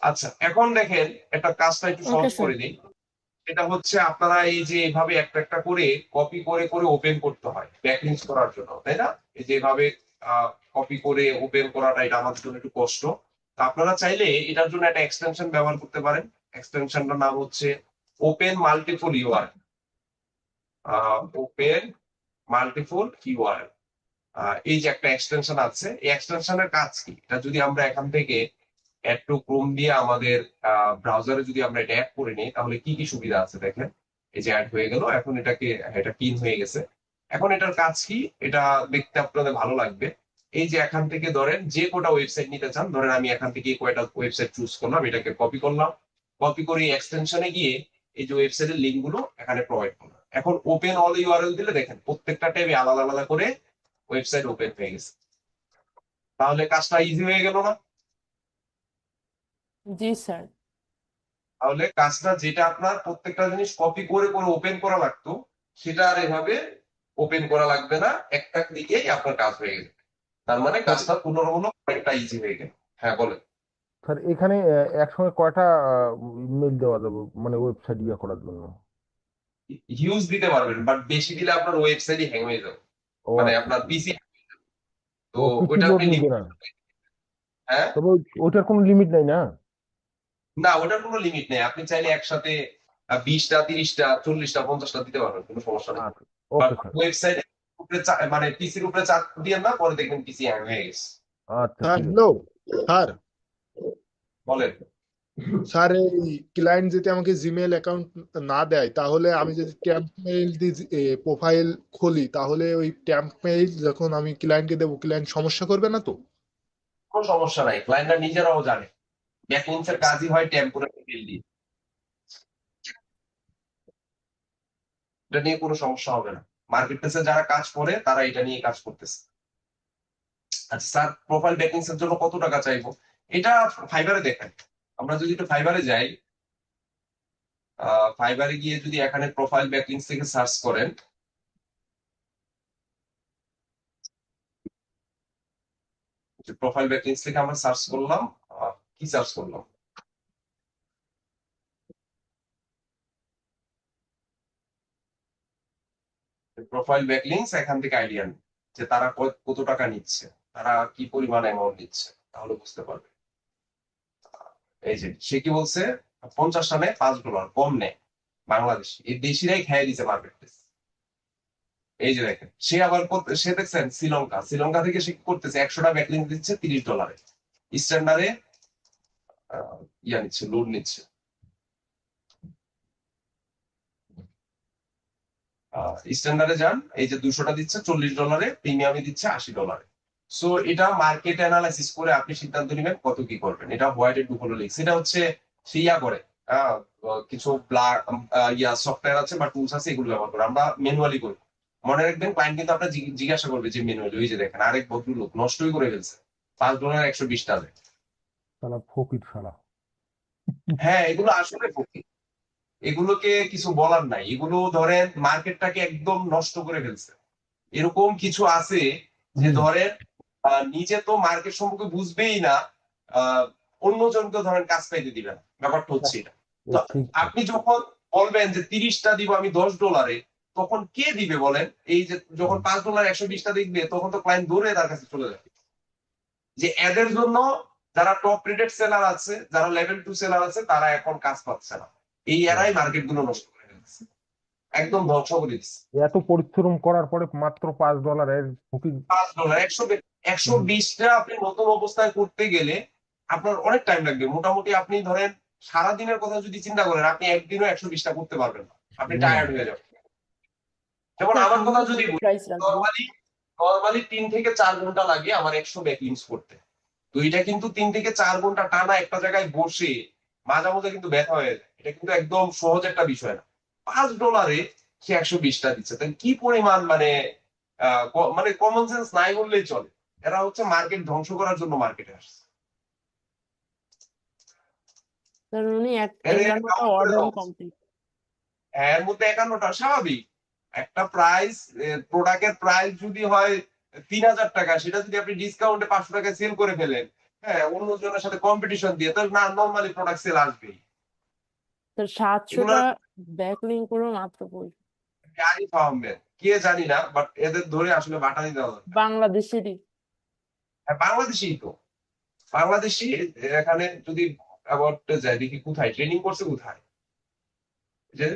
আচ্ছা, এখন দেখেন একটা কাজটা একটু ওকে সহজ স্যার। করে দিই। এটা হচ্ছে আপনারা এই যে এভাবে একটা একটা করে কপি করে ওপেন করতে হয় ব্যাকলিংকস করার জন্য, তাই না? এই যে এভাবে কপি করে ওপেন করাটা এটা আমাদের জন্য একটু কষ্ট। তা আপনারা চাইলে এটার জন্য একটা এক্সটেনশন ব্যবহার করতে পারেন। এক্সটেনশনটার নাম হচ্ছে open multiple URL. Open multiple URL, এই যে একটা এক্সটেনশন আছে, এই এক্সটেনশনের কাজ কি? এটা যদি আমরা এখান থেকে অ্যাড টু ক্রোম দিয়ে আমাদের ব্রাউজারে যদি আমরা এটা অ্যাড করে নিই তাহলে কি কি সুবিধা আছে দেখেন। এই যে অ্যাড হয়ে গেল, এখন এটা পিন হয়ে গেছে। এখন এটার কাজ কি, এটা দেখতে আপনাদের ভালো লাগবে। এই যে এখান থেকে ধরেন যে কটা ওয়েবসাইট নিতে চান, ধরেন আমি এখান থেকে কয়টা ওয়েবসাইট চুজ করলাম, এটাকে কপি করলাম, কপি করে এক্সটেনশনে গিয়ে এই যে ওয়েবসাইটের লিঙ্ক গুলো এখানে প্রোভাইড করলাম। এখন ওপেন অল ইউআরএল দিলে দেখেন প্রত্যেকটা ট্যাবে আলাদা আলাদা করে ওয়েবসাইট ওপেন হয়ে গেছে। তাহলে কাজটা ইজি হয়ে গেল না? জি স্যার। তাহলে কাজটা যেটা আপনার প্রত্যেকটা জিনিস কপি করে ওপেন করা লাগতো সেটা আর এভাবে ওপেন করা লাগবে না, একটা ক্লিকেই আপনার কাজ হয়ে গেছে। তার মানে কাজটা তুলনামূলক অনেকটা ইজি হয়ে গেল। হ্যাঁ বলেন। স্যার এখানে একসঙ্গে কয়টা মেল দেওয়া যাবে মানে ওয়েবসাইট ইয়ে করার জন্য? হিউজ দিতে পারবেন, বাট বেশি দিলে আপনার ওয়েবসাইটই হ্যাং হয়ে যাবে, ও মানে আচ্ছা, আপনার পিসি। তো ও পিসি ওইটা লোড আপনি নিবে না, হ্যাঁ তবে ওইটার কোনো লিমিট নাই না? না, ওটার কোনো লিমিট নেই। আপনি চাইলে একসাথে 20টা 30টা 40টা 50টা দিতে পারবেন, কোনো সমস্যা নেই। আচ্ছা, ওকে স্যার। ওয়েবসাইটে উপরে মানে পিসির উপরে চাপ দিয়ে না, পরে দেখবেন পিসি হ্যাং হয়ে গেছে। আচ্ছা স্যার ঠিক আছে। হ্যালো স্যার, বলেন। স্যার এই ক্লায়েন্ট যদি আমাকে জিমেল অ্যাকাউন্ট না দেয় তাহলে আমি যদি ট্যাম্প মেইল দিয়ে প্রোফাইল খুলি তাহলে ওই ট্যাম্প মেইল যখন আমি ক্লায়েন্টকে দেবো ক্লায়েন্ট সমস্যা করবে না তো? কোনো সমস্যা নাই, ক্লায়েন্টরা নিজেরাও জানে ব্যাকলিংকসের কাজই হয় টেম্পোরারি মেল দিয়ে, এটা নিয়ে কোনো সমস্যা হবে না। মার্কেট প্লেসে যারা কাজ করে তারা এটা নিয়ে কাজ করতেছে। আচ্ছা স্যার, প্রোফাইল ব্যাকলিংকস এর জন্য কত টাকা চাইবো? এটা ফাইবারে দেখেন। আমরা যদি একটু ফাইবারে যাই, ফাইবারে গিয়ে যদি এখানে প্রোফাইল ব্যাকলিংকস থেকে সার্চ করেন, প্রোফাইল ব্যাকলিংকস থেকে আমরা সার্চ করলাম, কি সার্চ করলাম, প্রোফাইল ব্যাকলিংস এখান থেকে আইডিয়া নেই যে তারা কত টাকা নিচ্ছে, তারা কি পরিমাণ অ্যামাউন্ট নিচ্ছে, তাহলে বুঝতে পারবে। এই যে সে কি বলছে, 50 রানে $5 কম নেয় বাংলাদেশ, এই দেশিরাই খেয়ে দিচ্ছে মার্কেট প্লেস। এই যে দেখেন সে আবার সে দেখছেন শ্রীলঙ্কা থেকে সে কি করতেছে, 100টা ব্যাকলিং দিচ্ছে $30, স্ট্যান্ডার্ডে ইয়া নিচ্ছে, লোড নিচ্ছে। স্ট্যান্ডার্ডে যান, এই যে 200টা দিচ্ছে $40, প্রিমিয়ামে দিচ্ছে $80। সো এটা মার্কেট অ্যানালাইসিস করে আপনি সিদ্ধান্ত নেবেন কত কি করবেন। এটা হোয়াইট এর ডুপোলো লিংক, সেটা হচ্ছে সিয়া করে কিছু সফটওয়্যার আছে বা টুলস আছে, এগুলো ব্যবহার করে, আমরা ম্যানুয়ালি করি। মনে রাখবেন ক্লায়েন্ট কিন্তু আপনার জিজ্ঞাসা করবে যে ম্যানুয়ালি। ওই যে দেখেন আরেক ভদ্রলোক নষ্টই করে ফেলছে, $5 120টা দেয়। শালা ফকির শালা। হ্যাঁ এগুলো আসলে ফকির, এগুলোকে কিছু বলার নাই, এগুলো ধরেন মার্কেটটাকে একদম নষ্ট করে ফেলছে। এরকম কিছু আছে যে ধরেন নিজে তো মার্কেট সম্পর্কে বুঝবেই না, অন্যজনকে ধরেন কাজ পাইতে দিবে না, ব্যাপারটা হচ্ছে এটা। তো আপনি যখন বলবেন যে 30টা দিব আমি $10, তখন কে দিবে বলেন? এই যে যখন $5 120টা দেখবে, তখন তো ক্লায়েন্ট দৌড়ে তার কাছে চলে যাবে। যে এদের জন্য যারা টপ রেটেড সেলার আছে, যারা লেভেল 2 সেলার আছে, তারা এখন কাজ পাচ্ছে না। এই এরাই মার্কেট গুলো নষ্ট করে ফেলছে, একদম ধ্বংস করে দিচ্ছে। এত পরিশ্রম করার পরে মাত্র $5 ফকির। $5 120টা আপনি নতুন অবস্থায় করতে গেলে আপনার অনেক টাইম লাগবে। মোটামুটি আপনি ধরেন সারাদিনের কথা যদি চিন্তা করেন, আপনি একদিনও 120টা করতে পারবেন না, আপনি টায়ার্ড হয়ে যাবেন। যেমন আমার কথা যদি নর্মালি 3 থেকে 4 ঘন্টা লাগে আমার 100 ব্যাকলিংস করতে। তো এটা কিন্তু 3 থেকে 4 ঘন্টা টানা একটা জায়গায় বসে মাঝে মাঝে কিন্তু ব্যথা হয়ে যায়। এটা কিন্তু একদম সহজ একটা বিষয় না। $5 সে 120টা দিচ্ছে, তাই কি পরিমাণ মানে কমন সেন্স নাই বললেই চলে। এরা হচ্ছে মার্কেট ধ্বংস করার জন্য মার্কেটে আসছে। উনি 51টা অর্ডার কমপ্লিট, এর মধ্যে 51টা স্বাভাবিক। একটা প্রাইস, প্রোডাক্টের প্রাইস যদি হয় 3000 টাকা, সেটা যদি আপনি ডিসকাউন্টে 500 টাকায় সেল করে ফেলেন, হ্যাঁ অন্যজনের সাথে কম্পিটিশন দিয়ে, তাহলে না নরমালি প্রোডাক্ট সেল আসবেই। 700টা ব্যাকলিংক করে মাত্র আরিফ আহমেদ কে জানি না, বাট এদের ধরে আসলে বাটানি দেওয়া দরকার। বাংলাদেশেরই। হ্যাঁ বাংলাদেশি তো, বাংলাদেশি। এখানে যদি অ্যাওয়ার্ড যায় দেখি কোথায় ট্রেনিং করছে, কোথায়, যে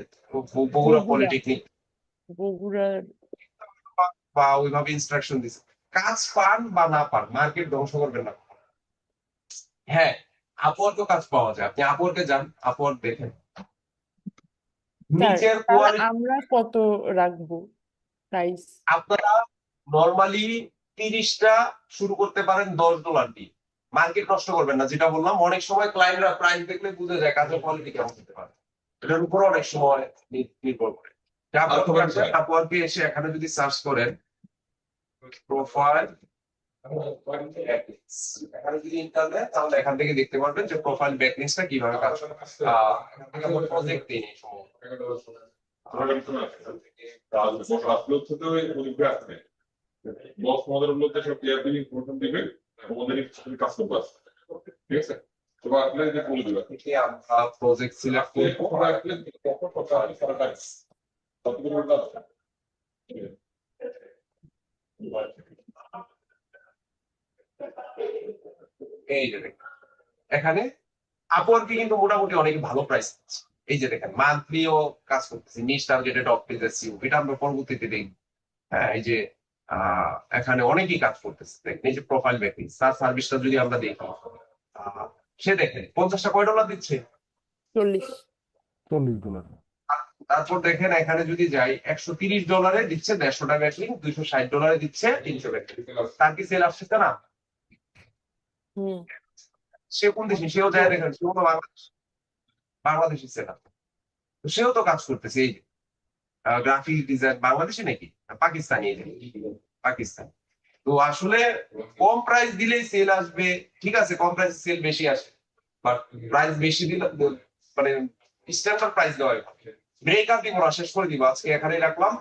বগুড়া পলিটেকনিক, বগুড়া, বা ওইভাবে ইনস্ট্রাকশন দিছে। কাজ পান বা না পান, মার্কেট ধ্বংস করবেন না। হ্যাঁ আপওয়ার্কও কাজ পাওয়া যায়, আপনি আপওয়ার্কে যান, আপওয়ার্ক দেখেন নিচের কোয়ালিটি। আমরা কত রাখবো প্রাইস? আপনারা নরমালি 30টা শুরু করতে পারেন $10 দিয়ে। মার্কেট নষ্ট করবেন না, যেটা বললাম। অনেক সময় ক্লায়েন্টরা প্রাইস দেখলে বুঝে যায় কাজের কোয়ালিটি কেমন হতে পারে, এটার উপর অনেক সময় নির্ভর করে। আপওয়ার্কে এসে এখানে যদি সার্চ করেন প্রোফাইল, এখানে যদি ইন্টার দেন, তাহলে এখান থেকে দেখতে পারবেন যে প্রোফাইল ব্যাকলিংসটা কিভাবে কাজ করে। এখান থেকে আমরা প্রজেক্ট দিই এই সময়। প্রজেক্ট সিলেক্ট এই যে দেখেন এখানে আপওয়ার্কে কিন্তু মোটামুটি অনেক ভালো প্রাইস দিচ্ছে। এই যে দেখেন মান্থলিও কাজ করতেছে, নিচ টার্গেটেড অফিস এসইও, এটা আমরা পরবর্তীতে দেখব। হ্যাঁ এই যে এখানে অনেকেই কাজ করতেছে। দেখেন এই যে প্রোফাইল ব্যাকিং, তার সার্ভিসটা যদি আমরা দেখি, সে দেখেন 50টা কয় ডলার দিচ্ছে? $40। তারপর দেখেন এখানে যদি যাই, $130 দিচ্ছে 150টা ব্যাকলিং, $260 দিচ্ছে 300 ব্যাকলিং। তার কি সেল আসছে না? সে কোন দেশে? সেও যায়, দেখেন সেও তো বাংলাদেশি সেলার, সেও তো কাজ করতেছে। এই গ্রাফিক ডিজাইন বাংলাদেশি নাকি পাকিস্তানি? পাকিস্তান। তো আসলে কম প্রাইস দিলেই সেল আসবে, ঠিক আছে, কম প্রাইস সেল বেশি আসে, বাট প্রাইস বেশি দিলে মানে স্ট্যান্ডার্ড প্রাইস দেওয়া হয়। ব্রেক আপ দিব না, শেষ করে দিব, আজকে এখানেই রাখলাম।